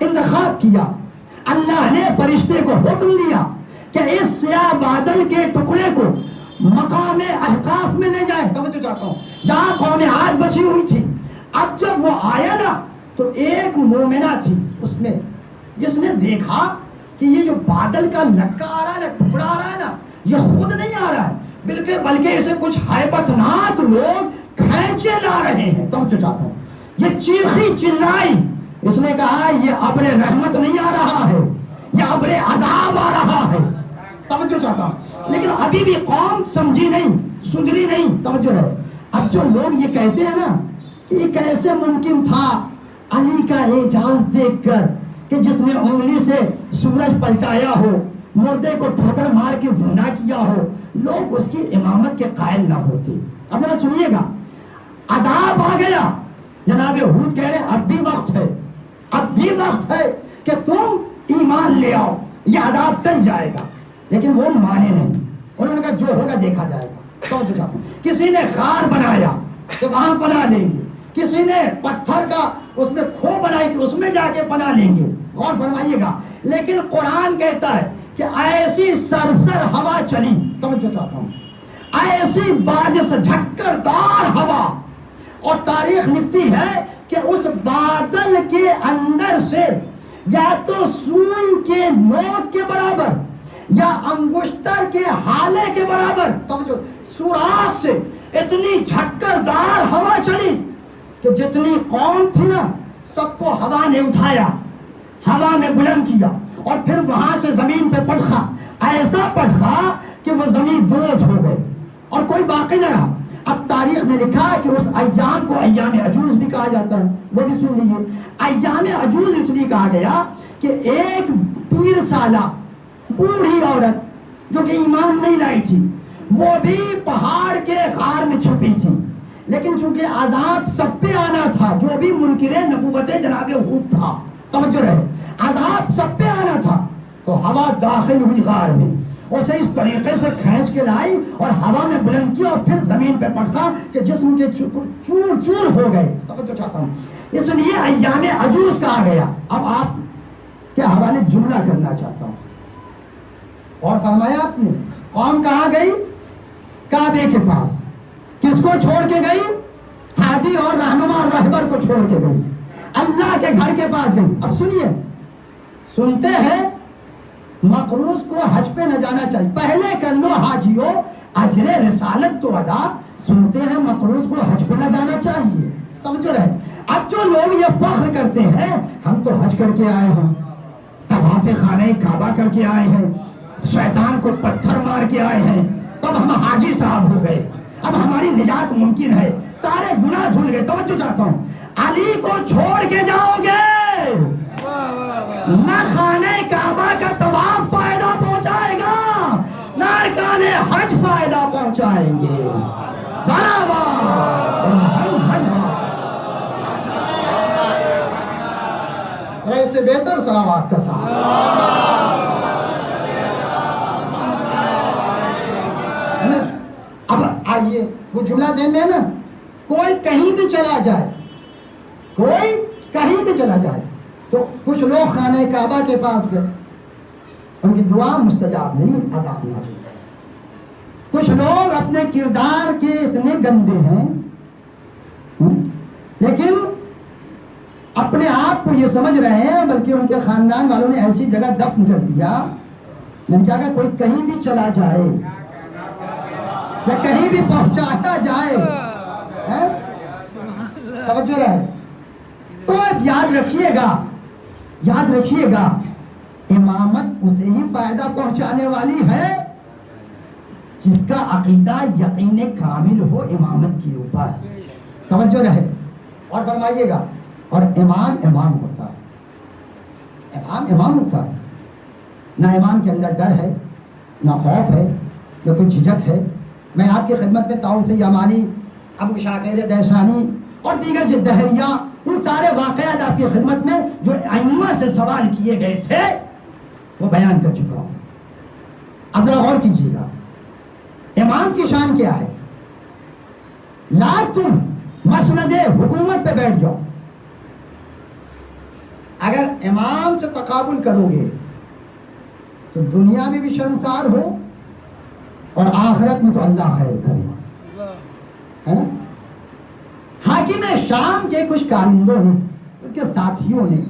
انتخاب کیا، اللہ نے فرشتے کو حکم دیا کہ اس سیاہ بادل کے ٹکڑے کو مقام احقاف میں لے جائے۔ توجہ چاہتا ہوں، جہاں قوم عاد بسی ہوئی تھی، اب جب وہ آیا نا تو ایک مومنہ تھی اس میں، جس نے دیکھا کہ یہ جو بادل کا لکا آ رہا ہے نا، ٹکڑا آ رہا ہے نا، یہ خود نہیں آ رہا ہے، بلکہ اسے کچھ ہیبت ناک لوگ کھینچے لا رہے ہیں۔ توجہ چاہتا ہوں، یہ چیخی چلائی، اس نے کہا یہ ابر رحمت نہیں آ رہا ہے، یہ ابر عذاب آ رہا ہے۔ توجہ چاہتا ہوں، لیکن ابھی بھی قوم سمجھی نہیں، سدھری نہیں۔ توجہ رہے، اب جو لوگ یہ کہتے ہیں نا کہ یہ کیسے ممکن تھا علی کا اعجاز دیکھ کر کہ جس نے انگلی سے سورج پلٹایا ہو، مردے کو ٹھوکر مار کے زندہ کیا ہو، لوگ اس کی امامت کے قائل نہ ہوتے۔ اب ذرا سنیے گا، عذاب آ گیا، جناب ہود کہہ رہے اب بھی وقت ہے، اب بھی وقت ہے کہ تم ایمان لے آؤ، یہ عذاب ٹل جائے گا، لیکن وہ مانے نہیں۔ انہوں نے کہا جو ہوگا دیکھا جائے گا۔ کسی نے غار بنایا کہ وہاں پناہ لیں گے، کسی نے پتھر کا اس میں کھو بنائی کہ اس میں جا کے پناہ لیں گے۔ غور فرمائیے گا، لیکن قرآن کہتا ہے کہ ایسی سرسر ہوا چلی، توجہ چاہتا ہوں، ایسی بارش جھکڑ دار ہوا، اور تاریخ لکھتی ہے کہ اس بادل کے اندر سے یا تو سوئی کے نوک کے برابر یا انگشتر کے ہالے کے برابر توجہ سوراخ سے اتنی جھکڑ دار ہوا چلی کہ جتنی قوم تھی نا سب کو ہوا نے اٹھایا، ہوا میں بلند کیا، اور پھر وہاں سے زمین پہ پٹخا، ایسا پٹخا کہ وہ زمین دوز ہو گئے اور کوئی باقی نہ رہا۔ اب تاریخ نے لکھا کہ اس ایام کو ایام عجوز بھی کہا جاتا ہے، وہ بھی سن لیجیے۔ ایام عجوز اس لیے کہا گیا کہ ایک پیر سالہ بوڑھی عورت جو کہ ایمان نہیں لائی تھی، وہ بھی پہاڑ کے غار میں چھپی تھی، لیکن چونکہ عذاب سب پہ آنا تھا، جو بھی منکر نبوت جناب ہود تھا، توجہ رہے، عذاب سب پہ آنا تھا، تو ہوا داخل ہوئی غار میں، اسے اس طریقے سے کھینچ کے لائی اور ہوا میں بلند کیا اور پھر زمین پہ پٹکا کہ جسم کے چور چور ہو گئے۔ توجہ چاہتا ہوں، اس لیے ایام عجوز کہا گیا۔ اب آپ کے حوالے جملہ کرنا چاہتا ہوں، اور فرمایا آپ نے قوم کہاں گئی؟ کعبے کے پاس۔ کس کو چھوڑ کے گئی؟ ہادی اور رہنما اور رہبر کو چھوڑ کے گئی، اللہ کے گھر کے پاس گئی۔ اب سنیے، سنتے ہیں مقروض کو حج پہ نہ جانا چاہیے، پہلے کر لو حاجیوں اجر رسالت تو ادا، سنتے ہیں مقروض کو حج پہ نہ جانا چاہیے۔ توجہ رہے، اب جو لوگ یہ فخر کرتے ہیں ہم تو حج کر کے آئے ہیں، طواف خانہ کعبہ کر کے آئے ہیں، شیطان کو پتھر مار کے آئے ہیں، تب ہم حاجی صاحب ہو گئے، اب ہماری نجات ممکن ہے، سارے گناہ دھل گئے۔ توجہ چاہتا ہوں، علی کو چھوڑ کے جاؤ گے نہ خانہ کعبہ کا طواف فائدہ پہنچائے گا، نہ ارکان حج فائدہ پہنچائیں گے۔ اس سے بہتر صلوات کا ساتھ۔ اب آئیے، وہ جملہ ذہن میں ہے نا، کوئی کہیں بھی چلا جائے، کوئی کہیں بھی چلا جائے، تو کچھ لوگ خانہ کعبہ کے پاس گئے، ان کی دعا مستجاب نہیں، عذاب نازل۔ کچھ لوگ اپنے کردار کے اتنے گندے ہیں، لیکن اپنے آپ کو یہ سمجھ رہے ہیں، بلکہ ان کے خاندان والوں نے ایسی جگہ دفن کر دیا، میں نے کہا کوئی کہیں بھی چلا جائے یا کہیں بھی پہنچاتا جائے، توجہ رہے، تو اب یاد رکھیے گا، یاد رکھیے گا، امامت اسے ہی فائدہ پہنچانے والی ہے جس کا عقیدہ یقین کامل ہو امامت کے اوپر۔ توجہ رہے، اور فرمائیے گا، اور امام امام ہوتا ہے، امام امام ہوتا ہے، نہ امام کے اندر ڈر ہے، نہ خوف ہے، نہ کوئی جھجک ہے۔ میں آپ کی خدمت میں طاؤس یمانی، ابو شاکر دیشانی اور دیگر جو دہریہ، ان سارے واقعات آپ کی خدمت میں جو ائمہ سے سوال کیے گئے تھے وہ بیان کر چکا ہوں۔ اب ذرا غور کیجیے گا، امام کی شان کیا ہے؟ لا تم مسند حکومت پہ بیٹھ جاؤ، اگر امام سے تقابل کرو گے تو دنیا میں بھی شرمسار ہو اور آخرت میں تو اللہ خیر کرے، ہے نا؟ حاکم شام کے کچھ کارندوں نے، ان کے ساتھیوں نے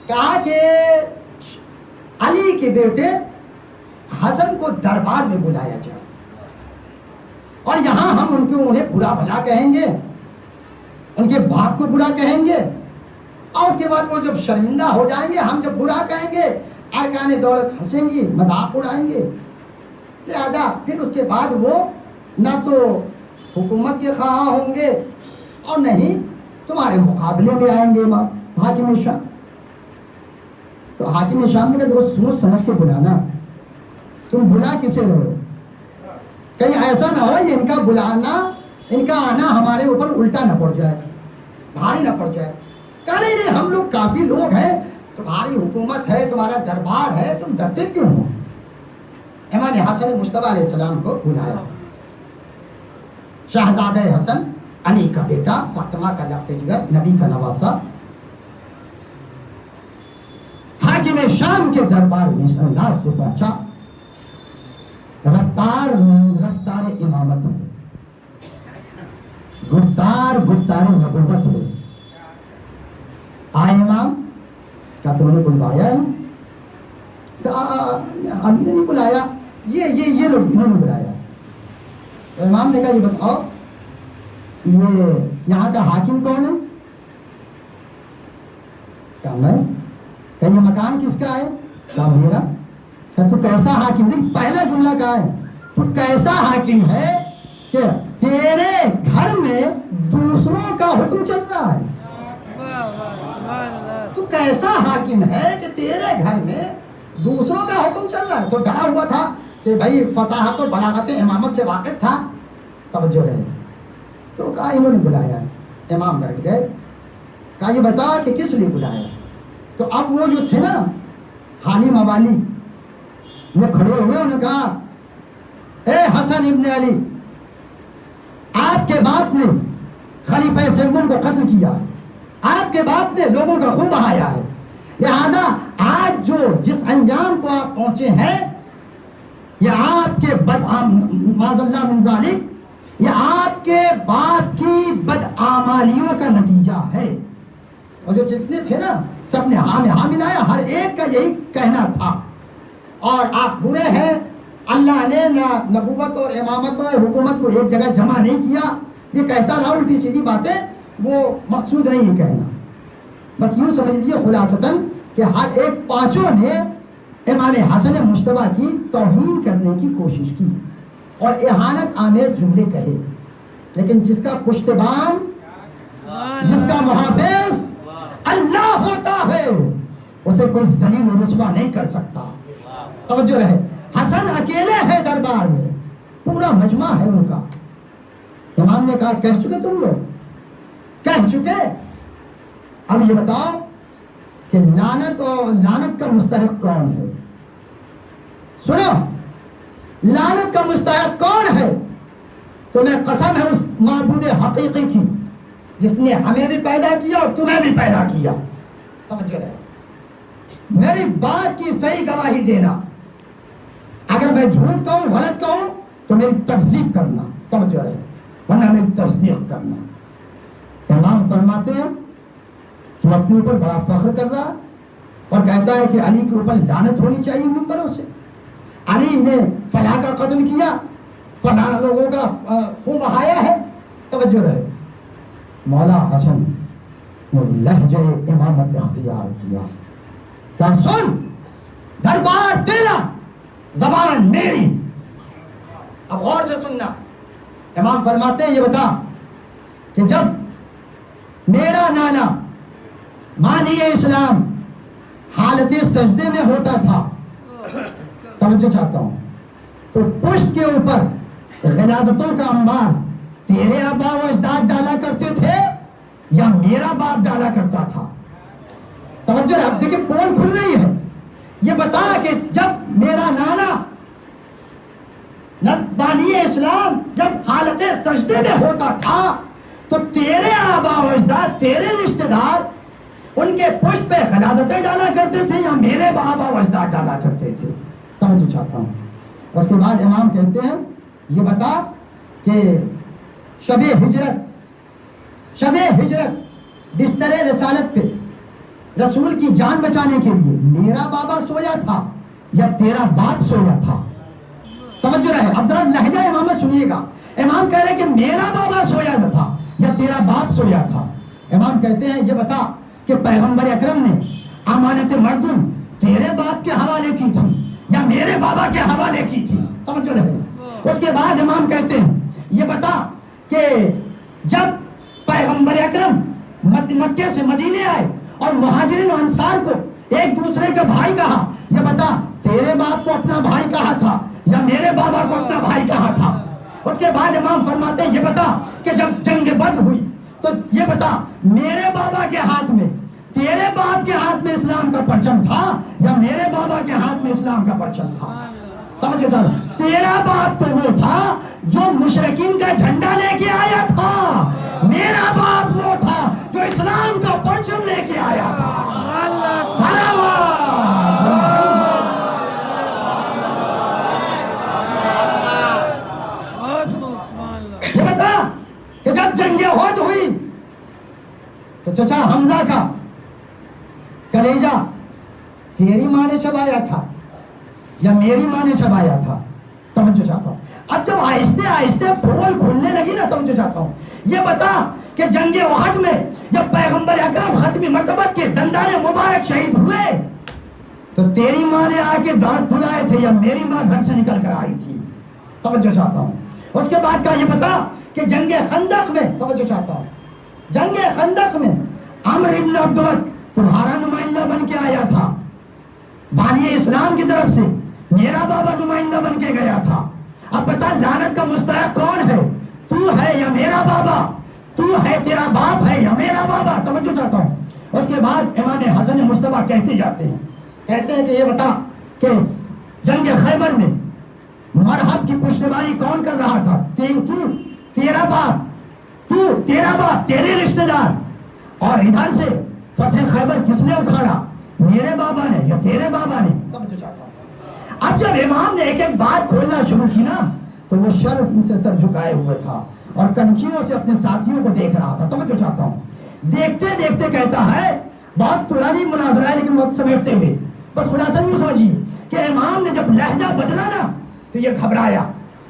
کہا کہ علی کے بیٹے حسن کو دربار میں بلایا جائے، اور یہاں ہم انہیں برا بھلا کہیں گے، ان کے باپ کو برا کہیں گے، اور اس کے بعد وہ جب شرمندہ ہو جائیں گے، ہم جب برا کہیں گے، ارکان دولت ہنسیں گی، مذاق اڑائیں گے، لہذا پھر اس کے بعد وہ نہ تو حکومت کے خواہاں ہوں گے اور نہ ہی تمہارے مقابلے میں آئیں گے امام حاکم شاہ۔ تو حاکم شام نے کہا دیکھو سوچ سمجھ کے بلانا، تم بلا کسے رہے ہو؟ کہیں ایسا نہ ہو یہ ان کا بلانا، ان کا آنا ہمارے اوپر الٹا نہ پڑ جائے، بھاری نہ پڑ جائے۔ کہا نہیں نہیں ہم لوگ کافی لوگ ہیں، تمہاری حکومت ہے، تمہارا دربار ہے، تم ڈرتے کیوں ہو؟ امام حسن مصطفیٰ علیہ السلام کو بلایا، شہزادہ حسن علی کا بیٹا، فاطمہ کا لخت جگر، نبی کا نواسہ، حاکم شام کے دربار میں اس انداز سے پہنچا، رفتار امامت ہے، گفتار نبوت ہے۔ آئے امام، کیا تم نے بلوایا ہے؟ کہا ہم نے نہیں بلایا، یہ لوگ انہوں نے بلایا۔ تو امام نے کہا یہ بتاؤ یہ یہاں کا حاکم کون ہے؟ کہا میں۔ کہ یہ مکان کس کا ہے؟ کہا میرا۔ کہ تو کیسا حاکم؟ دیکھ پہلا جملہ کہا ہے تو کیسا حاکم ہے کہ تیرے گھر میں دوسروں کا حکم چل رہا ہے؟ تو کیسا حاکم ہے کہ تیرے گھر میں دوسروں کا حکم چل رہا ہے؟ تو ڈرا ہوا تھا کہ بھائی فصاحت و بلاغت امامت سے واقف تھا، توجہ رہے۔ تو کہا انہوں نے بلایا ہے۔ امام بیٹھ گئے، کہا یہ بتا کہ کس لیے بلایا؟ تو اب وہ جو تھے نا حالی موالی، وہ کھڑے ہوئے، انہوں نے کہا اے حسن ابن علی، آپ کے باپ نے خلیفہ سوم کو قتل کیا ہے، آپ کے باپ نے لوگوں کا خون بہایا ہے، لہذا آج جو جس انجام کو آپ پہنچے ہیں یہ آپ کے معاذ اللہ من ذالک، یہ آپ کے باپ کی بدعمالیوں کا نتیجہ ہے۔ اور جو جتنے تھے نا سب نے ہاں میں ہاں ملایا، ہر ایک کا یہی کہنا تھا، اور آپ برے ہیں، اللہ نے نہ نبوت اور امامت اور حکومت کو ایک جگہ جمع نہیں کیا۔ یہ کہتا رہا الٹی سیدھی باتیں، وہ مقصود نہیں ہے کہنا۔ بس یوں سمجھ لیجیے خلاصتاً کہ ہر ایک پانچوں نے امام حسن مجتبیٰ کی توہین کرنے کی کوشش کی اور اہانت آمیز جملے کہے، لیکن جس کا پشتبان، جس کا محافظ اللہ ہوتا ہے اسے کوئی ذلیل و رسوا نہیں کر سکتا۔ توجہ رہے، حسن اکیلے ہے دربار میں، پورا مجمع ہے ان کا۔ امام نے کہا کہہ چکے تم لوگ، کہہ چکے، اب یہ بتاؤ کہ لعنت کا مستحق کون ہے؟ سنو، لعنت کا مستحق کون ہے؟ تو میں قسم ہے اس معبود حقیقی کی جس نے ہمیں بھی پیدا کیا اور تمہیں بھی پیدا کیا۔ توجہ رہے، میری بات کی صحیح گواہی دینا، اگر میں جھوٹ کہوں، غلط کہوں تو میری تکذیب کرنا، توجہ رہے، ورنہ میری تصدیق کرنا۔ امام فرماتے ہیں تو اپنے اوپر بڑا فخر کر رہا اور کہتا ہے کہ علی کے اوپر لعنت ہونی چاہیے منبروں سے، علی نے فلاں کا قتل کیا، فلاں لوگوں کا خون بہایا ہے۔ توجہ رہے، مولا حسن نے لہجہ امامت اختیار کیا، کیا سن، دربار تیرا، زبان میری۔ اب غور سے سننا، امام فرماتے ہیں یہ بتا کہ جب میرا نانا مانی اسلام حالت سجدے میں ہوتا تھا، توجہ چاہتا ہوں، تو پشت کے اوپر غلاظتوں کا انبار تیرے آبا و اجداد ڈالا کرتے تھے یا میرا باپ ڈالا کرتا تھا؟ توجہ ہے، اب دیکھیں پول کھل رہی ہے۔ یہ بتا کہ جب میرا نانا بانی اسلام جب حالت سجدے میں ہوتا تھا تو تیرے آبا و اجداد، تیرے رشتہ دار ان کے پشت پہ غلاظتیں ڈالا کرتے تھے یا میرے آبا و اجداد ڈالا کرتے تھے؟ توجہ چاہتا ہوں۔ اس کے بعد امام کہتے ہیں یہ بتا کہ شب ہجرت بستر رسالت پہ رسول کی جان بچانے کے لیے میرا بابا سویا تھا یا تیرا باپ سویا تھا؟ توجہ رہے، اب ذرا لہجہ امامت سنیے گا۔ امام کہہ رہے کہ میرا بابا سویا تھا یا تیرا باپ سویا تھا؟ امام کہتے ہیں یہ بتا کہ پیغمبر اکرم نے امانت مردم تیرے باپ کے حوالے کی تھی یا میرے بابا کے حوالے کی تھی؟ توجہ رہے۔ اس کے بعد امام کہتے ہیں یہ بتا کہ جب پیغمبر اکرم مکے سے مدینے آئے اور مہاجرین و انصار کو ایک دوسرے کا بھائی کہا. یہ بتا تیرے باپ کو اپنا بھائی کہا تھا یا میرے بابا کو اپنا بھائی کہا تھا؟ اس کے بعد امام فرماتے ہیں یہ بتا کہ جب جنگ بدر ہوئی تو یہ بتا میرے بابا کے ہاتھ میں تیرے باپ کے ہاتھ میں اسلام کا پرچم تھا یا میرے بابا کے ہاتھ میں اسلام کا پرچم تھا؟ توجہ چاہو. تیرا باپ تو وہ تھا جو مشرکین کا جھنڈا لے کے آیا تھا, میرا باپ وہ تھا جو اسلام کا پرچم لے کے آیا تھا. یہ بتا کہ جب جنگ احد ہوئی تو چچا حمزہ کا کلیجہ تیری ماں نے چبایا تھا یا میری ماں نے چبایا تھا؟ توجہ چاہتا ہوں. اب جب آہستہ آہستہ پھول کھلنے لگی نا, توجہ چاہتا ہوں, یہ بتا کہ جنگ احد میں جب پیغمبر اکرم ختم مرتبت کے دندان مبارک شہید ہوئے تو تیری ماں نے آ کے دانت دھلائے تھے یا میری ماں گھر سے نکل کر آئی تھی؟ توجہ چاہتا ہوں. اس کے بعد کا یہ بتا کہ جنگ خندق میں, توجہ چاہتا ہوں, جنگ خندق میں عمرو ابن عبدود تمہارا نمائندہ بن کے آیا تھا, بانی اسلام کی طرف سے میرا بابا نمائندہ بن کے گیا تھا. اب بتا لعنت کا مستحق کون ہے, تو ہے یا میرا بابا؟ تو ہے, تیرا باپ ہے یا میرا بابا؟ توجہ چاہتا ہوں. اس کے بعد امام حسن مصطفیٰ کہتے جاتے ہیں, کہتے ہیں کہ یہ بتا کہ جنگ خیبر میں مرحب کی پشتیبانی کون کر رہا تھا؟ تیرا باپ, تیرے رشتہ دار. اور ادھر سے فتح خیبر کس نے اکھاڑا, میرے بابا نے یا تیرے بابا نے؟ توجہ چاہتا ہوں. اب جب امام نے ایک ایک بات کھولنا شروع کی نا تو وہ شرف سے سر جھکائے ہوئے تھا اور کنکھیوں سے اپنے ساتھیوں کو دیکھ رہا تھا. توجہ چاہتا ہوں. دیکھتے دیکھتے کہتا ہے, بہت پرانی مناظرہ ہے لیکن وقت سمیٹتے ہوئے بس خلاصہ یوں سمجھیے کہ امام نے جب لہجہ بدلا نا تو یہ گھبرایا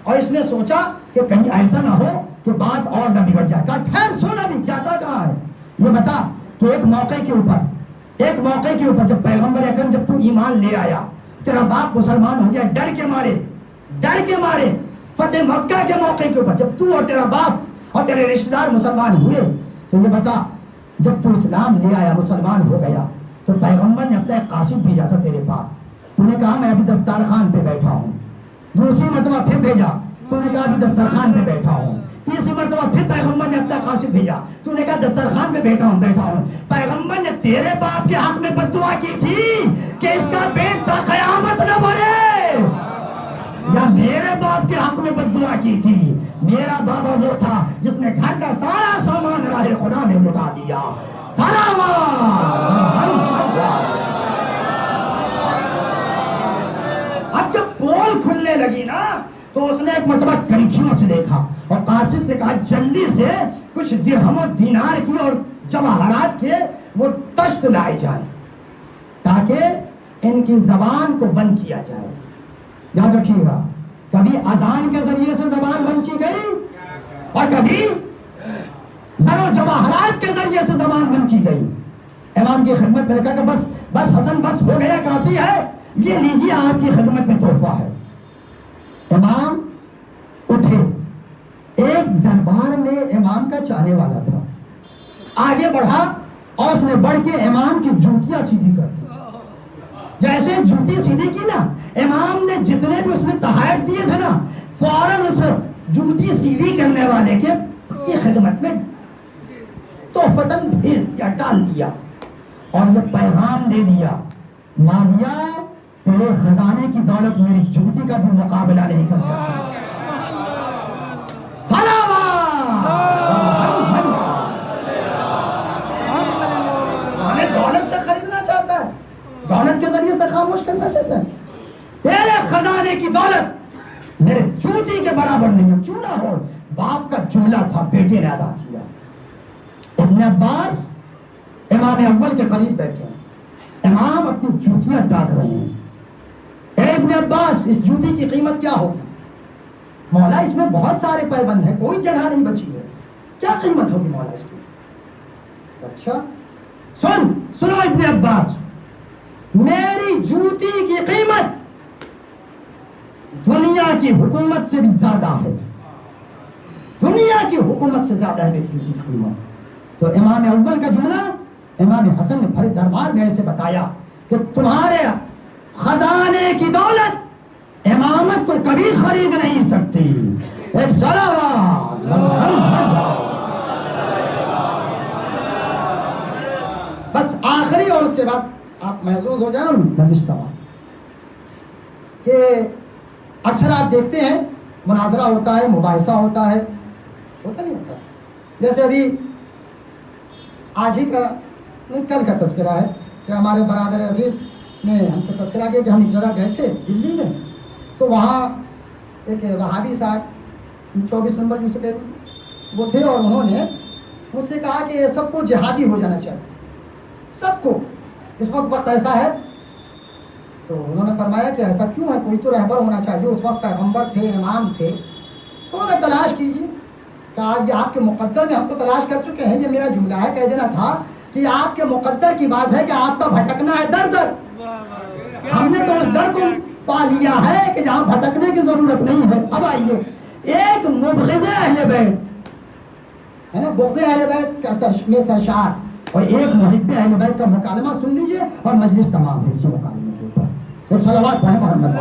اور اس نے سوچا کہ کہیں ایسا نہ ہو کہ بات اور نہ بگڑ جائے. کہا ٹھہر, سونا بھی جاتا کہاں ہے؟ یہ بتا کہ ایک موقع کے اوپر جب پیغمبر اکرم جب تو ایمان لے آیا, تیرا باپ مسلمان ہو گیا ڈر کے مارے فتح مکہ کے موقع کے اوپر جب تو اور تیرا باپ اور تیرے رشتہ دار مسلمان ہوئے, تو یہ بتا جب تو اسلام لے آیا, مسلمان ہو گیا, تو پیغمبر نے اپنا ایک قاصد بھیجا تھا تیرے پاس. تو نے کہا میں ابھی دسترخوان پہ بیٹھا ہوں. دوسری مرتبہ پھر بھیجا, تو نے کہا ابھی دسترخوان پہ بیٹھا ہوں. تیسری مرتبہ پھر پیغمبر نے اپنا قاصد بھیجا, تو نے کہا دسترخوان پہ بیٹھا ہوں. پیغمبر نے تیرے باپ کے ہاتھ میں بد دعا کی تھی کہ اس کا پیٹ تا قیامت نہ بھرے, یا میرے باپ کے حق میں بد دعا کی تھی؟ میرا بابا وہ تھا جس نے گھر کا سارا سامان راہ خدا میں لٹا دیا. اب جب پول کھلنے لگی نا تو اس نے ایک مرتبہ کنکھیوں سے دیکھا اور قاصد سے کہا جلدی سے کچھ درہم و دینار کی اور جواہرات کے وہ تشت لائے جائیں تاکہ ان کی زبان کو بند کیا جائے. یاد رکھیے گا, کبھی اذان کے ذریعے سے زبان بند کی گئی اور کبھی زر و جواہرات کے ذریعے سے زبان بند کی گئی. امام کی خدمت میں نے کہا کہ بس حسن بس ہو گیا, کافی ہے, یہ لیجیے آپ کی خدمت میں تحفہ ہے. امام اٹھے, ایک دربار میں امام کا چاہنے والا تھا, آگے بڑھا اور اس نے بڑھ کے امام کی جوتیاں سیدھی کر دی. جیسے جوتی سیدھی کی نا, امام نے جتنے بھی اس نے تحائف دیے تھے نا فوراً اس جوتی سیدھی کرنے والے کے خدمت میں تحفتاً بھیج دیا, ڈال دیا اور یہ پیغام دے دیا, معاویہ تیرے خزانے کی دولت میری جوتی کا بھی مقابلہ نہیں کر سکتی. ہمیں دولت سے خریدنا چاہتا ہے, دولت کے ذریعے سے خاموش کرنا چاہتا ہے. تیرے خزانے کی دولت میرے جوتی کے برابر نہیں ہے, کیوں نہ ہو. باپ کا جملہ تھا, بیٹے نے ادا کیا. ابن عباس امام اول کے قریب بیٹھے ہیں, امام اپنی جوتیاں ڈال رہے ہیں. اے ابن عباس, اس جوتی کی قیمت کیا ہوگی؟ مولا اس میں بہت سارے پیبند ہیں, کوئی جگہ نہیں بچی ہے, کیا قیمت ہوگی مولا اس کی؟ اچھا سنو ابن عباس, میری جوتی کی قیمت دنیا کی حکومت سے بھی زیادہ ہے, دنیا کی حکومت سے زیادہ ہے میری جوتی کی قیمت. تو امام اول کا جملہ امام حسن نے بھرے دربار میں ایسے بتایا کہ تمہارے خزانے کی دولت امامت کو کبھی خرید نہیں سکتی. ایک صلوات بس آخری، اور اس کے بعد آپ محظوظ ہو جائیں اور مجلس تمام. کہ اکثر آپ دیکھتے ہیں مناظرہ ہوتا ہے، مباحثہ ہوتا ہے، ہوتا نہیں ہوتا. جیسے ابھی آج ہی کا کل کا تذکرہ ہے کہ ہمارے برادر عزیز نے ہم سے تذکرہ کیا کہ ہم ایک جگہ گئے تھے دلی میں، تو وہاں ایک وہابی صاحب 24 نمبر یوں سے کہتے وہ تھے، اور انہوں نے مجھ سے کہا کہ سب کو جہادی ہو جانا چاہیے، سب کو. اس وقت ایسا ہے. تو انہوں نے فرمایا کہ ایسا کیوں ہے، کوئی تو رہبر ہونا چاہیے. اس وقت پیغمبر تھے، امام تھے، تو انہوں نے تلاش کیجیے. کہا یہ آپ کے مقدر میں ہم تو تلاش کر چکے ہیں، یہ میرا جھولا ہے. کہہ دینا تھا کہ آپ کے مقدر کی بات ہے کہ آپ کا بھٹکنا ہے در در. ہم نے تو اس در کو پا لیا ہے کہ جہاں بھٹکنے کی ضرورت نہیں ہے. اب آئیے، ایک مبغض اہل بیت ہے نا، بغض اہل بیت کا سرشار، اور ایک محب اہل بیت کا مکالمہ سن لیجئے اور مجلس تمام ہے اسی مکالمے کے اوپر. ایک صلوات پڑھیں محمد.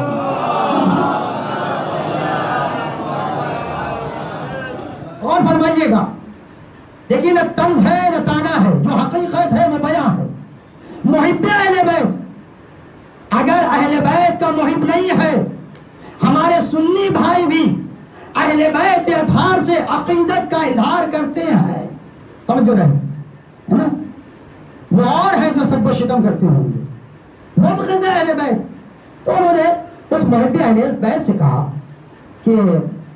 اور فرمائیے گا، دیکھیے نہ طنز ہے نہ تانا ہے، جو حقیقت ہے وہ بیان ہے. محب اہل بیت، اگر اہل بیت کا محب نہیں ہے، ہمارے سنی بھائی بھی اہل بیت اطہار سے عقیدت کا اظہار کرتے ہیں، توجہ رہے ہے نا، وہ اور ہے جو سب کو شتم کرتے ہوں گے. مبغض اہل بیت. تو انہوں نے اس محب اہل بیت سے کہا کہ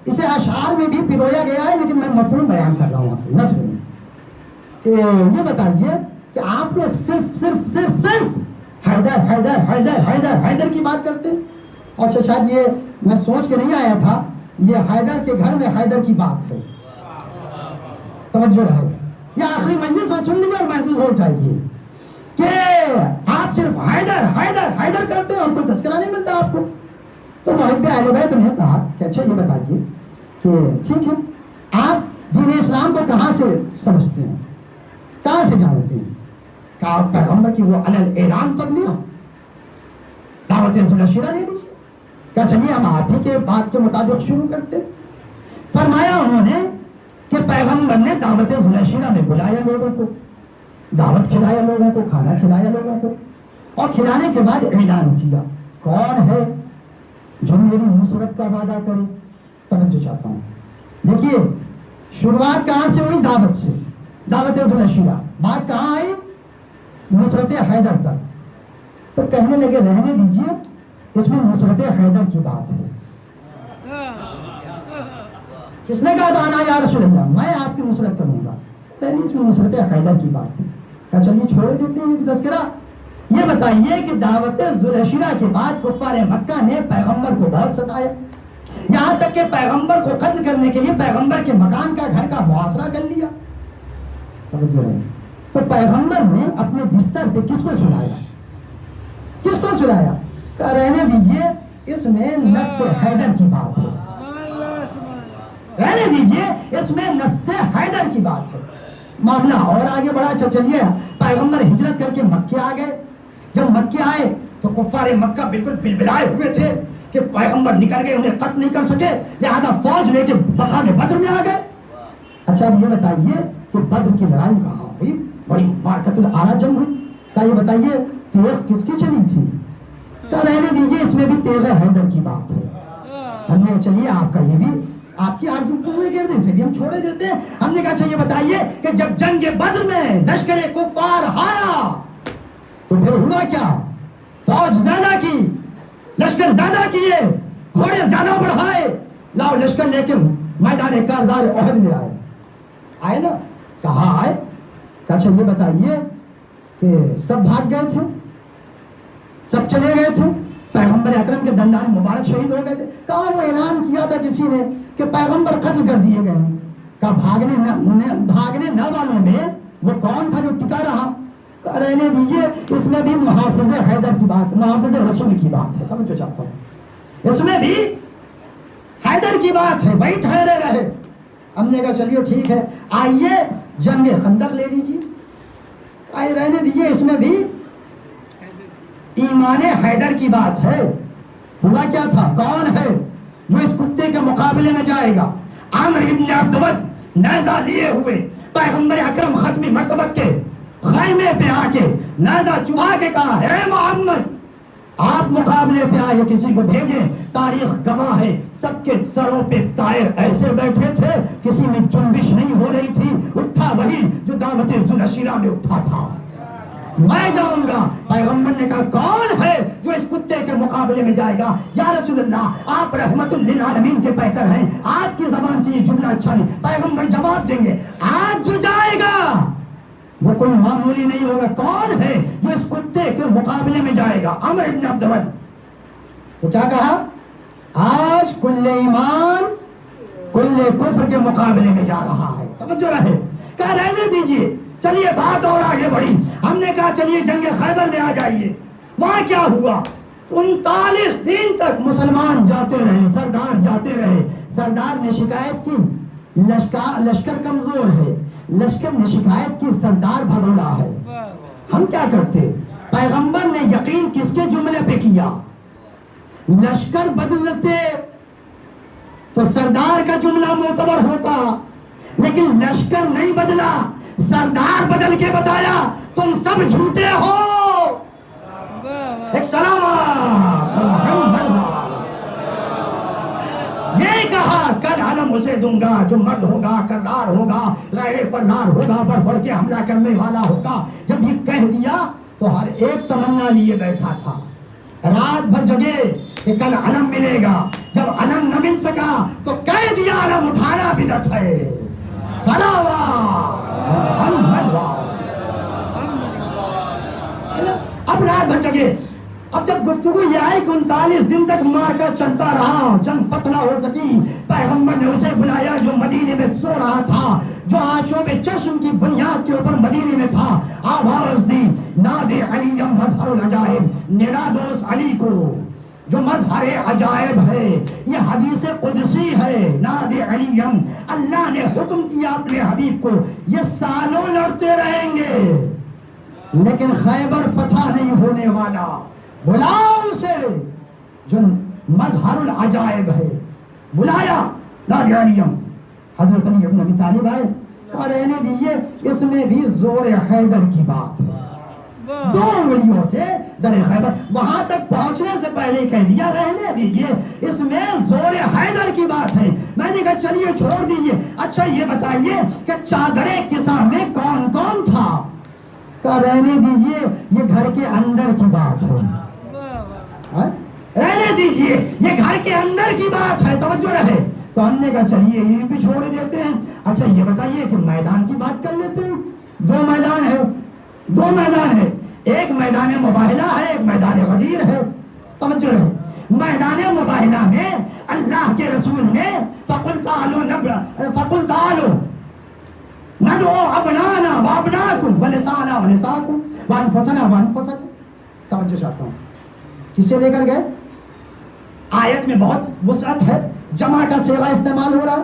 اسے اشعار میں بھی پرویا گیا ہے، لیکن میں مفہوم بیان کر رہا ہوں آپ کو نظر میں، کہ یہ بتائیے کہ آپ لوگ صرف صرف صرف صرف حیدر حیدر حیدر حیدر حیدر کی بات کرتے ہیں. اور شاید یہ میں سوچ کے نہیں آیا تھا، یہ حیدر کے گھر میں حیدر کی بات ہے. توجہ رہے، یہ آخری مجلس اور سن لیجیے اور محسوس ہو جائیے کہ آپ صرف حیدر حیدر حیدر کرتے ہیں اور کوئی تذکرہ نہیں ملتا آپ کو. تو محب اہل بیت نے کہا کہ اچھا یہ بتائیے کہ ٹھیک ہے، آپ دین اسلام کو کہاں سے سمجھتے ہیں، کہاں سے جانتے ہیں؟ کہ آپ پیغمبر کی وہ علی اعلان تبلیغ دعوت ذوالشیرہ دے دیجیے. کیا چلیے ہم آپ ہی کے بات کے مطابق شروع کرتے. فرمایا انہوں نے کہ پیغمبر نے دعوت ذوالشیرہ میں بلایا لوگوں کو، دعوت کھلایا لوگوں کو، کھانا کھلایا لوگوں کو، اور کھلانے کے بعد اعلان کیا کون ہے جو میری نصرت کا وعدہ کرے. توجہ چاہتا ہوں، دیکھیے شروعات کہاں سے ہوئی؟ دعوت سے، دعوت ذوالشیرہ. بات کہاں آئی؟ نصرت حیدر تک. تو کہنے لگے رہنے دیجیے، اس میں نصرت حیدر کی بات ہے. کس نے کہا تو انا یا رسول اللہ، میں آپ کی نصرت کروں گا. اس میں نصرت حیدر کی بات ہے. کہا چلیے چھوڑے دیتے ہیں تذکرہ. یہ بتائیے کہ دعوت ذوالشیرہ کے بعد کفار مکہ نے پیغمبر کو بہت ستایا، یہاں تک کہ پیغمبر کو قتل کرنے کے لیے پیغمبر کے مکان کا، گھر کا محاصرہ کر لیا. تو پیغمبر نے اپنے بستر پہ کس کو سلایا؟ کس کو سلایا؟ کہا رہنے دیجئے، اس میں نفس حیدر کی بات ہے. رہنے دیجئے، اس میں نفس حیدر کی بات ہے. معاملہ اور آگے بڑھا. اچھا چلیے، پیغمبر ہجرت کر کے مکے آ گئے. جب مکے آئے تو کفار مکہ بالکل بلبلائے ہوئے تھے کہ پیغمبر نکل گئے، انہیں قتل نہیں کر سکے، لہذا فوج لے کے مقام بدر میں آ گئے. اچھا اب یہ بتائیے کہ بدر کی لڑائی کہاں ہوئی؟ بڑی مارکت العارہ جنگ ہوئی. کیا یہ بتائیے تیغ کس کی چلی تھی؟ کیا رہنے دیجئے، اس میں بھی تیغ حیدر کی بات ہے. ہم نے چلیے آپ کا یہ بھی، آپ کی آرزو پورے کرنے سے بھی ہم چھوڑے دیتے ہیں. ہم نے کہا اچھا یہ بتائیے کہ جب جنگ بدر میں لشکر کفار ہارا تو پھر ہوا کیا؟ فوج زیادہ کی، لشکر زیادہ کیے، گھوڑے زیادہ بڑھائے، لاؤ لشکر لے کے میدان کارزار احد میں آئے. آئے نا؟ کہاں آئے؟ اچھا یہ بتائیے کہ سب بھاگ گئے تھے، سب چلے گئے تھے، پیغمبر اکرم کے دندان مبارک شہید ہو گئے تھے. کہاں وہ اعلان کیا تھا کسی نے کہ پیغمبر قتل کر دیے گئے ہیں؟ کہا بھاگنے نہ والوں میں وہ کون تھا جو ٹکا رہا؟ کہا رہنے دیجیے، اس میں بھی محافظ حیدر کی بات، محافظ رسول کی بات ہے. توجہ چاہتا ہوں، اس میں بھی حیدر کی بات ہے، وہی ٹھہرے رہے. ہم نے کہا چلیے ٹھیک ہے، آئیے جنگ خندق لے لیجیے. آئیے رہنے دیجیے، اس میں بھی ایمان حیدر کی بات ہے. ہوا کیا تھا؟ کون ہے جو اس کتے کے مقابلے میں جائے گا؟ عامر ابن عبد ود نیزہ لیے ہوئے پیغمبر اکرم ختم مرتبت کے خیمے پہ آ کے نیزہ چبھا کے کہا ہے محمد آپ مقابلے پہ آئے کسی کو بھیجیں. تاریخ گواہ ہے سب کے سروں پہ طائر ایسے بیٹھے تھے کسی میں جنبش نہیں ہو رہی تھی. اٹھا وہی جو دعوت ذوالعشیرہ میں اٹھا تھا. میں جاؤں گا. پیغمبر نے کہا کون ہے جو اس کتے کے مقابلے میں جائے گا؟ یا رسول اللہ آپ رحمت للعالمین کے پیکر ہیں, آپ کی زبان سے یہ جملہ اچھا نہیں. پیغمبر جواب دیں گے آج جو جائے گا وہ کوئی معمولی نہیں ہوگا. کون ہے جو اس کتے کے مقابلے میں جائے گا؟ عمر ابن عبد ود. تو کیا کہا؟ آج کل ایمان کل کفر کے مقابلے میں جا رہا ہے. توجہ رہے. کہا رہنے دیجئے, چلیے بات اور آگے بڑھی. ہم نے کہا چلیے جنگ خیبر میں آ جائیے. وہاں کیا ہوا؟ 39 دن تک مسلمان جاتے رہے, سردار جاتے رہے. سردار نے شکایت کی لشکر کمزور ہے. لشکر نے شکایت کی سردار بھگوڑا ہے. ہم کیا کرتے؟ پیغمبر نے یقین کس کے جملے پہ کیا؟ لشکر بدلتے تو سردار کا جملہ معتبر ہوتا, لیکن لشکر نہیں بدلا, سردار بدل کے بتایا تم سب جھوٹے ہو. ایک سلام یہ کہا کل علم اسے دوں گا جو مرد ہوگا, کرار ہوگا, غیر فرار ہوگا, بڑھ بڑھ کے حملہ کرنے والا ہوگا. جب یہ کہہ دیا تو ہر ایک تمنا لیے بیٹھا تھا. رات بھر جگے کہ کل علم ملے گا. جب علم نہ مل سکا تو کہہ دیا علم اٹھانا بدعت ہے. اب رات بھر جگے. اب جب گفتگو یہ آئی کہ 39 دن تک مارکا چلتا رہا, جنگ فتح نہ ہو سکی. پیغمبر نے اسے بلایا جو مدینے میں سو رہا تھا, جو آشوب چشم کی بنیاد کے اوپر مدینے میں تھا. آواز دی نادے علی مظہر العجائب, ندا دوست علی کو جو مظہر عجائب ہے. یہ حدیث قدسی ہے. نادے علی, اللہ نے حکم دیا اپنے حبیب کو یہ سالوں لڑتے رہیں گے لیکن خیبر فتح نہیں ہونے والا. بلاؤ اسے جو مظہر العجائب ہے. بلایا نادے علی. حضرت علی ابن ابی طالب آئے اور رہنے دیجیے, اس میں بھی زور حیدر کی بات ہے. 2 انگلیوں سے در خیبر وہاں تک پہنچنے سے پہلے کہہ دیا رہنے دیجیے, اس میں زور حیدر کی بات ہے. میں نے کہا چلیے چھوڑ دیجیے. اچھا یہ بتائیے کہ چادر قصہ میں کون کون تھا؟ کہا رہنے دیجیے یہ گھر کے اندر کی بات ہے. رہنے دیجیے یہ گھر کے اندر کی بات ہے. توجہ رہے. تو ہم نے کہا چلیے یہ بھی چھوڑ دیتے ہیں. اچھا یہ بتائیے کہ میدان کی بات کر لیتے ہیں. 2 میدان ہے, 2 میدان ہے. ایک میدان مباہلہ ہے, ایک میدان غدیر ہے. توجہ رہے. میدان مباہلہ میں اللہ کے رسول نے فقل تعالوا ندعو ابنانا وابناکم ونسانا ونساکم وانفسنا وانفسکم. توجہ چاہتا ہوں. کسے لے کر گئے؟ آیت میں بہت وسعت ہے, جمع کا صیغہ استعمال ہو رہا,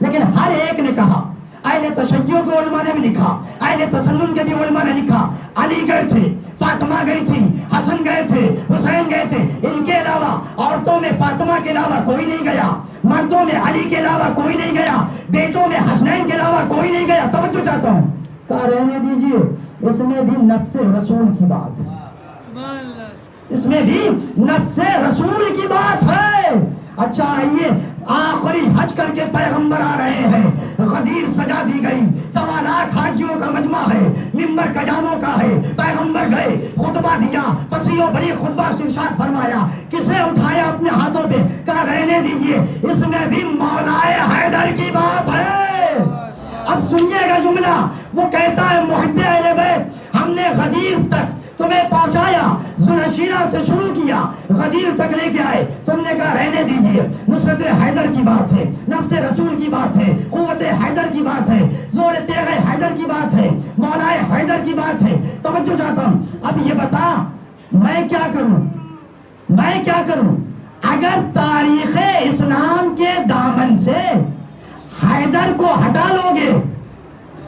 لیکن ہر ایک نے کہا. اہل تشیع کے علماء نے بھی لکھا, اہل تسنن کے بھی علماء نے لکھا. علی گئے تھے, فاطمہ گئی تھی, حسن گئے تھے, حسین گئے تھے. ان کے علاوہ عورتوں میں فاطمہ کے علاوہ کوئی نہیں گیا, مردوں میں علی کے علاوہ کوئی نہیں گیا, بیٹوں میں حسنین کے علاوہ کوئی نہیں گیا. توجہ چاہتا ہوں. کہا رہنے دیجیے اس میں بھی نفس رسول کی بات ہے. اس میں بھی نفس رسول کی بات ہے. اچھا آئیے, آخری حج کر کے پیغمبر آ رہے ہیں. غدیر سجا دی گئی, 1.25 لاکھ حاجیوں کا مجمع ہے, ممبر قیاموں کا ہے. پیغمبر گئے, خطبہ دیا, فصیح و بلیغ خطبہ ارشاد فرمایا. کسے اٹھایا اپنے ہاتھوں پہ؟ کہا رہنے دیجیے اس میں بھی مولائے حیدر کی بات ہے. اب سنیے گا جملہ. وہ کہتا ہے محب اہل بیت ہم نے غدیر تک تمہیں پہنچایا, ذوالعشیرہ سے شروع کیا, غدیر تک لے کے آئے. تم نے کہا رہنے دیجیے, نصرت حیدر کی بات ہے, نفس رسول کی بات ہے, قوت حیدر کی بات ہے, زور تیغ حیدر کی بات ہے, مولائے حیدر کی بات ہے. توجہ چاہتا ہوں. اب یہ بتا میں کیا کروں, میں کیا کروں؟ اگر تاریخ اسلام کے دامن سے حیدر کو ہٹا لو گے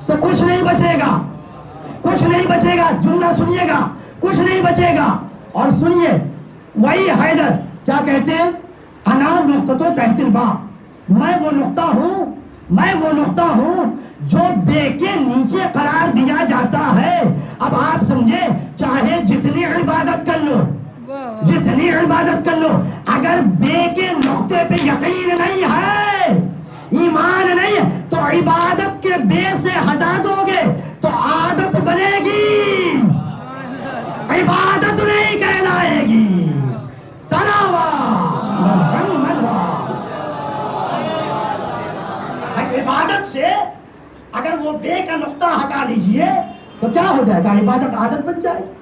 تو کچھ نہیں بچے گا, کچھ نہیں بچے گا. جملہ سنیے گا, کچھ نہیں بچے گا. اور سنیے وہی حیدر کیا کہتے ہیں، انا نقطۃ تحت الباء، میں وہ نقطہ ہوں جو بے کے نیچے قرار دیا جاتا ہے۔ اب آپ سمجھے، چاہے جتنی عبادت کر لو، اگر بے کے نقطے پہ یقین نہیں ہے، ایمان نہیں ہے، تو عبادت کے بے سے ہٹا دو گے تو عادت بنے گی، عبادت نہیں کہلائے گی۔ عبادت سے اگر وہ بے کا نقطہ ہٹا لیجئے تو کیا ہو جائے گا، عبادت عادت بن جائے گی۔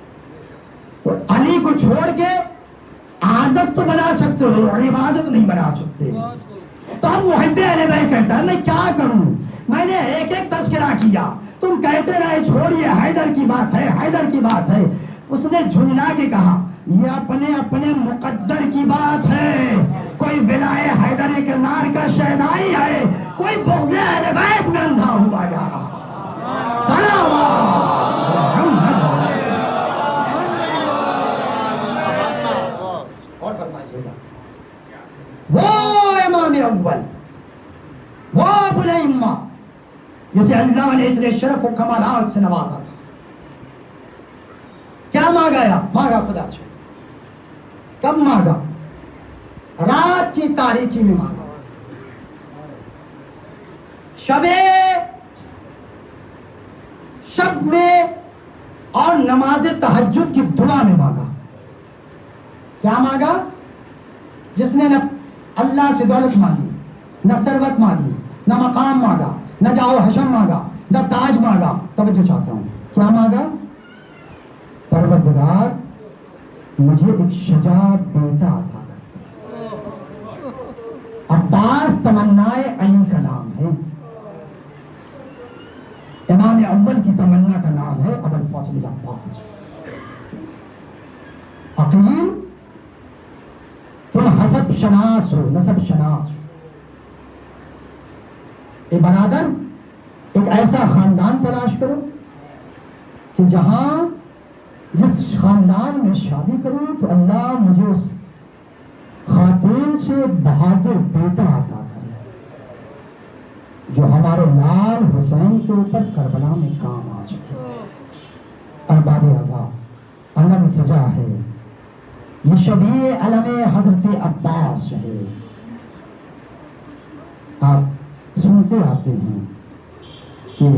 تو علی کو چھوڑ کے عادت تو بنا سکتے ہو، عبادت نہیں بنا سکتے۔ تو اب محب اہل بیت کہتا ہے میں کیا کروں، میں نے ایک ایک تذکرہ کیا، تم کہتے رہے چھوڑیے حیدر کی بات ہے، حیدر کی بات ہے۔ اس نے جھنجھلا کے کہا یہ اپنے اپنے مقدر کی بات ہے، کوئی ولائے حیدر کرار کا شہدائی ہے، کوئی بغض اہل بیت میں اندھا ہوا جا رہا۔ اور فرمائیے گا وہ امام اول، وہ ابو الائمہ جسے اللہ نے اتنے شرف و کمالات سے نوازا تھا، کیا مانگا خدا سے؟ کب مانگا؟ رات کی تاریکی میں مانگا، شب میں اور نماز تہجد کی دعا میں مانگا۔ کیا مانگا؟ جس نے نہ اللہ سے دولت مانگی، نہ ثروت مانگی، نہ مقام مانگا، نہ جاؤ حشم مانگا، نہ تاج مانگا۔ توجہ چاہتا ہوں، کیا مانگا؟ پروردگار مجھے ایک شجاع بیٹا عطا کر۔ عباس تمنائے علی کا نام ہے، امام اول کی تمنا کا نام ہے ابو الفضل عباس۔ عقیل تم حسب شناس ہو، نسب شناس ہو۔ اے برادر ایک ایسا خاندان تلاش کرو کہ جہاں جس خاندان میں شادی کروں تو اللہ مجھے اس خاتون سے بہادر بیٹا عطا کرے جو ہمارے لال حسین کے اوپر کربلا میں کام آ سکے۔ ارباب عزا علم سجا ہے، یہ شبیہ علم حضرت عباس ہے۔ آپ سنتے آتے ہیں کہ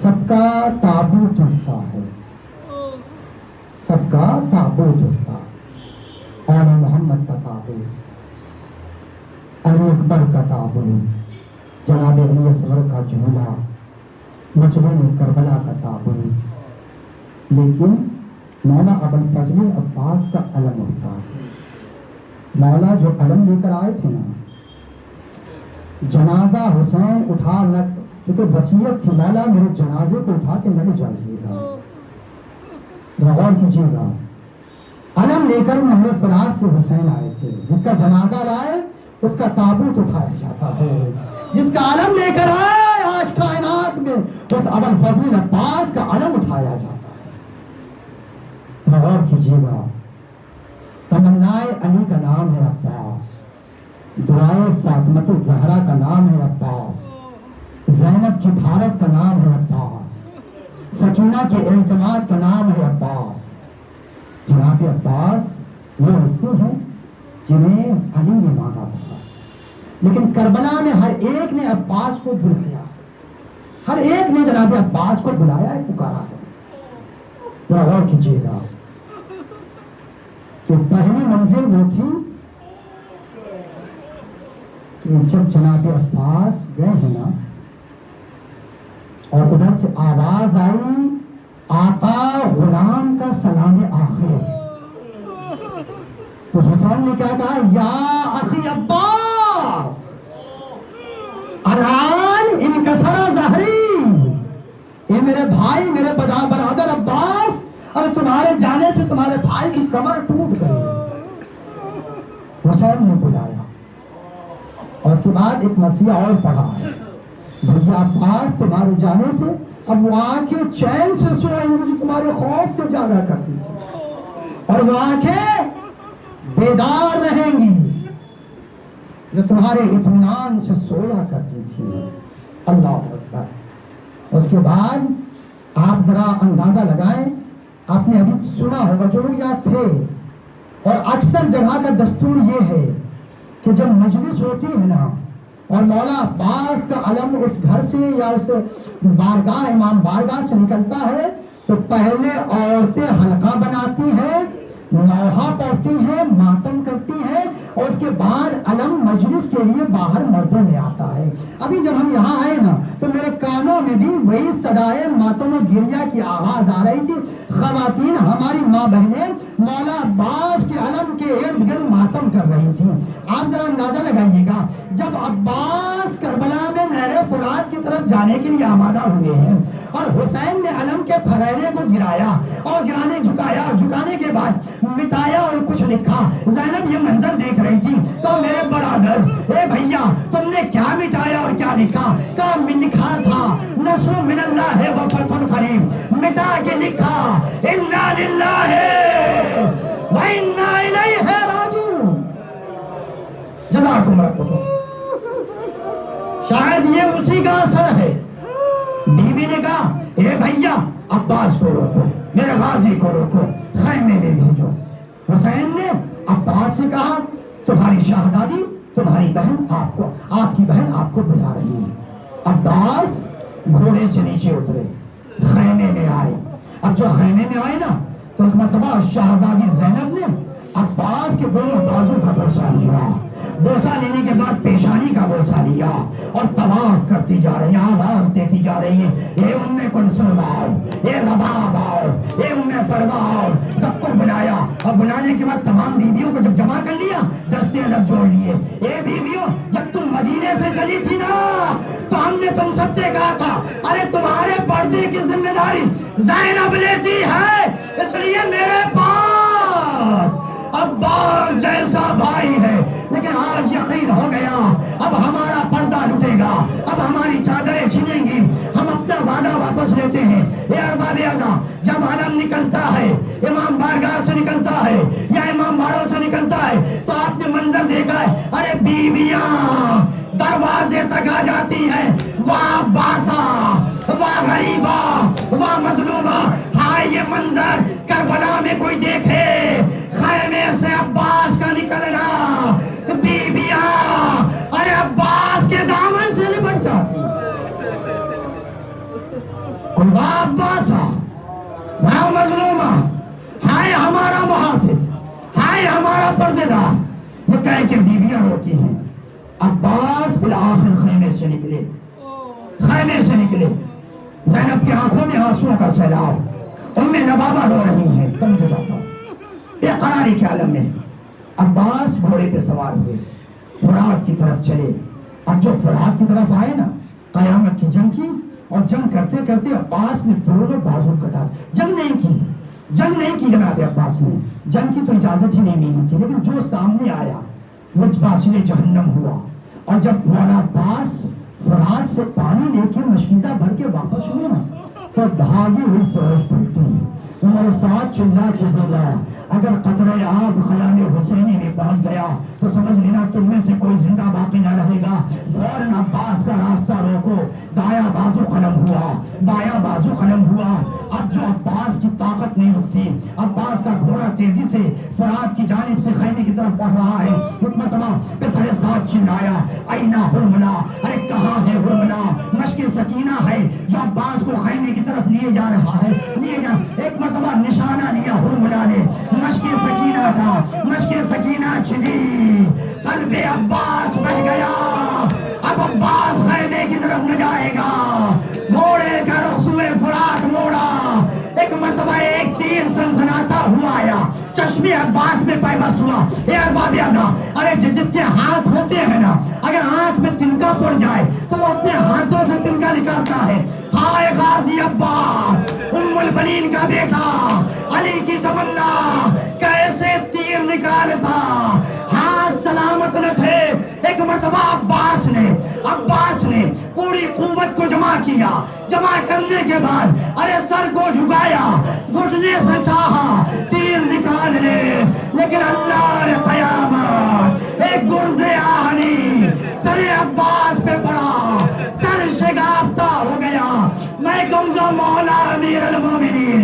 سب کا تابوت اٹھتا ہے، سب کا تابوت اٹھتا، آل محمد کا تابوت، علی اکبر کا تابوت، جناب علی اصغر کا جھولا، مجنون کربلا کا تابوت، لیکن مولا ابو الفضل عباس کا علم اٹھتا ہے۔ مولا جو علم لے کر آئے تھے نا، جنازہ حسین اٹھا نہ، کیونکہ وصیت تھی مولا میرے جنازے کو اٹھا کے نہ لے جائیے گا، غور کیجیے گا۔ علم لے کر نہر فرات سے حسین آئے تھے، جس کا جنازہ لائے اس کا تابوت اٹھایا جاتا ہے، جس کا علم لے کر آئے آج کائنات میں اس ابو الفضل عباس کا علم اٹھایا جاتا ہے۔ غور کیجیے گا، تمنائے علی کا نام ہے عباس، دعائے فاطمہ الزہرا کا نام ہے عباس، زینب کی پھارس کا نام ہے عباس، سکینہ کے اعتماد کا نام ہے عباس۔ جناب عباس وہ ہستی ہیں جنہیں علی نے مانگا تھا، لیکن کربلا میں ہر ایک نے عباس کو بلایا، ہر ایک نے جناب عباس کو بلایا ہے، پکارا ہے۔ ذرا غور کیجیے گا کہ پہلی منزل وہ تھی کہ جب جناب عباس گئے ہیں نا اور ادھر سے آواز آئی آقا غلام کا سلام آخر، تو حسین نے کیا کہا؟ یا اخی عباس الان انکسر ظہری، اے میرے بھائی، میرے برادر عباس، اور تمہارے جانے سے تمہارے بھائی کی کمر ٹوٹ گئی۔ حسین نے بلایا اور اس کے بعد ایک مسیح اور پڑھا ہے، بھیا عباس تمہارے جانے سے اب وہ آنکھیں چین سے سوئیں گی جو تمہارے خوف سے جاگا کرتی تھی۔ اور وہ آنکھیں بیدار رہیں گی جو تمہارے اطمینان سے سویا کرتی تھی. اللہ اکبر. اس کے بعد آپ ذرا اندازہ لگائیں, آپ نے ابھی سنا ہوگا جو لوگ یہاں تھے, اور اکثر جگہ کا دستور یہ ہے کہ جب مجلس ہوتی ہے نا اور مولا عباس کا علم اس گھر سے یا اس بارگاہ امام بارگاہ سے نکلتا ہے تو پہلے عورتیں حلقہ بناتی ہیں, نوحہ پڑھتی ہیں, ماتم کرتی ہیں, اور اس کے بعد علم مجلس کے لیے باہر مردوں میں آتا ہے. ابھی جب ہم یہاں آئے نا تو میرے کانوں میں بھی وہی صدائے ماتم و گریہ کی آواز آ رہی تھی. خواتین ہماری ماں بہنیں مولا عباس کے علم کے ارد گرد ماتم کر رہی تھیں. آپ ذرا اندازہ لگائیے گا, جب عباس کربلا میں نہر فرات کی طرف جانے کے لیے آمادہ ہوئے ہیں اور حسین نے علم کے پھریرے کو گرایا اور جھکایا اور جھکانے کے بعد مٹایا اور کچھ لکھا, زینب یہ منظر دیکھ رہی تھی. تو میرے برادر, اے بھیا, تم نے کیا مٹایا اور کیا لکھا؟ لکھا تھا نصر من اللہ و فتح قریب. مٹا کے لکھا انا للہ و انا الیہ راجعون. جزاکم ربکم. شاید یہ اسی کا اثر ہے. بیوی نے کہا اے بھیا عباس کو روکو, میرے غازی کو روکو, خیمے میں بھیجو. حسین نے عباس سے کہا تمہاری شہزادی, تمہاری بہن آپ کی بہن آپ کو بلا رہی ہے. عباس گھوڑے سے نیچے اترے, خیمے میں آئے. اب جو خیمے میں آئے نا تو ایک مرتبہ شہزادی زینب نے عباس کے دونوں بازو کا بوسہ لیا. بوسہ لینے کے بعد پیشانی کا بوسہ لیا اور طواف کرتی جا رہی ہے, آواز دیتی جا رہی ہے اے ام کلثوم آؤ, اے رباب آؤ, اے ام فروا آؤ. سب کو بلایا اور بلانے کے بعد تمام بیویوں کو جب جمع کر لیا دستے الگ جوڑ لیے. اے بیویوں, جب تم مدینے سے چلی تھی نا تو ہم نے تم سب سے کہا تھا ارے تمہارے پردے کی ذمہ داری زینب لیتی ہے, اس لیے میرے پاس عباس جیسا بھائی ہے. لیکن آج یقین ہو گیا اب ہمارا پردہ لٹے گا, اب ہماری چادریں چھینیں گی, ہم اپنا وعدہ واپس لیتے ہیں. اے ارباب اعضا, جب علم نکلتا ہے امام بارگاہ سے نکلتا ہے یا امام باڑوں سے نکلتا ہے تو آپ نے منظر دیکھا ہے, ارے بیویاں دروازے تک آ جاتی ہیں. واہ باسا, واہ غریبا, واہ مظلومہ. ہائے یہ منظر کربلا میں کوئی دیکھے, خیمے سے عباس کا نکلنا, بیویاں ارے عباس کے دامن سے لپٹ جاتی. واہ عباسا, واہ مظلومہ, ہائے ہمارا محافظ, ہائے ہمارا پردے دار. یہ کہہ کے بیویاں روتی ہیں. عباس بالآخر خیمے سے نکلے, خیمے سے نکلے. زینب کی آنکھوں میں آنسوؤں کا سیلاب, ام لبابہ رو رہی ہیں, تم سے جاتا ہوں بے قراری کے عالم میں. عباس گھوڑے پہ سوار ہوئے, فرات کی طرف چلے. اب جو فرات کی طرف آئے نا, قیامت کی جنگ کی, اور جنگ کرتے کرتے عباس نے دونوں بازو کٹا. جنگ نہیں کی جناب عباس نے, جنگ کی تو اجازت ہی نہیں ملی تھی, لیکن جو سامنے آیا وہ واصل جہنم ہوا. اور جب مولا عباس فرات سے پانی لے کے مشکیزہ بھر کے واپس ہوئے نا تو بھاگی ہوئی فوج پلٹی. تمہارے ساتھ چلا کے بولا اگر قطرہ آب خیام حسینی میں پہنچ گیا تو سمجھ لینا تم میں سے کوئی زندہ باقی نہ رہے گا. فوراً عباس کا راستہ روکو. دایاں بازو قلم ہوا, بایاں بازو قلم ہوا. اب جو عباس کی طاقت نہیں رکتی, عباس کا گھوڑا تیزی سے فرات کی جانب سے خیمے کی طرف بڑھ رہا ہے. ایک مرتبہ پسرے ساتھ چلایا اینا ہرملا, ارے کہاں ہے ہرملا؟ مشک سکینہ ہے جو عباس کو خیمے کی طرف لیے جا رہا ہے. ایک مرتبہ نشانہ لیا ہرملا نے, مشک سکینہ تھا. مشک سکینہ چھڑی, قلب عباس بہ گیا. اب عباس خیمے کی طرف نہ جائے گا. گھوڑے کا رخ سوئے فرات موڑا. ایک مرتبہ ایک تیر سنسناتا ہوا آیا, چشمے عباس میں پیوست ہوا. اے ارباب اعضا, ارے جس کے ہاتھ ہوتے ہیں نا, اگر آنکھ میں تنکا پڑ جائے تو وہ اپنے ہاتھوں سے تنکا نکالتا ہے. ہائے غازی عباس, ام البنین کا بیٹا, علی کی تمنا, کیسے تیر نکالتا. ہاتھ سلامت نہ تھے, ایک ایک مرتبہ عباس نے پوری قوت کو جمع کیا. جمع کرنے کے بعد ارے سر کو جھکایا, گھٹنے سے چاہا تیر نکال لے, لیکن اللہ نے قیامت ایک گرز آہنی سر عباس پہ پڑا, سر شگافتہ ہو گیا. میں کہوں گا مولا امیر المومنین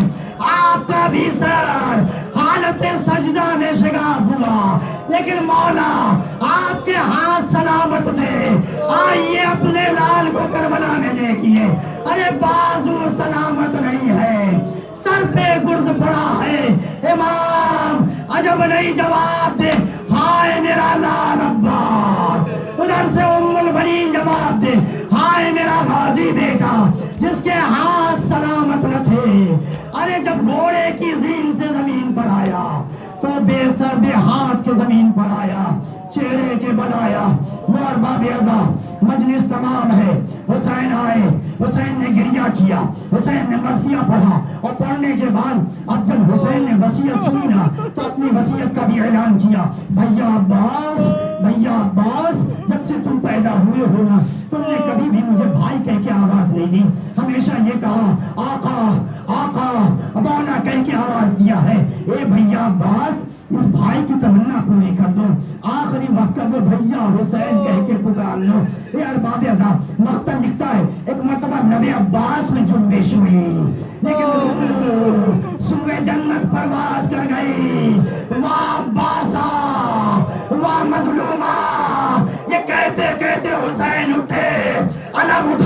آپ کا بھی سر حالت سجدہ میں شگاف ہوا, لیکن مولا آپ کے ہاتھ سلامت تھے. آئیے اپنے لال کو کربلا میں دیکھیے, ارے بازو سلامت نہیں ہے, سر پہ گرز پڑا ہے. امام عجب نہیں جواب دے, ہائے میرا لال عباس. ادھر سے ام البنین جواب دے, ہائے میرا غازی بیٹا جس کے ہاتھ سلامت نہ تھے. ارے جب گھوڑے کی زین سے زمین پر آیا تو بے سر بے ہاتھ کے زمین پر آیا, چہرے کے بل آیا. نور باب ازا مجلس تمام ہے, حسین آئے, حسین نے گریہ کیا, حسین نے مرثیہ پڑھا, اور پڑھنے کے بعد اب جب حسین نے وصیت سنی نا تو اپنی وصیت کا بھی اعلان کیا. بھیا عباس جب سے تم پیدا ہوئے ہو نا تم نے کبھی بھی مجھے بھائی کہہ کے آواز نہیں دی, ہمیشہ یہ کہا آقا مولا کہہ کے آواز دیا ہے. اے بھیا عباس اس بھائی کی تمنا پوری کر دو, آخری وقت وہ بھیا حسین کہہ کے پکار لو. اے ارباب ازا مختم لکھتا ہے ایک مرتبہ لب عباس میں جنبش ہوئی, لیکن روح سوئے جنت پرواز کر گئی. واہ عباسا واہ مظلومہ, یہ کہتے کہتے حسین اٹھے, علم اٹھا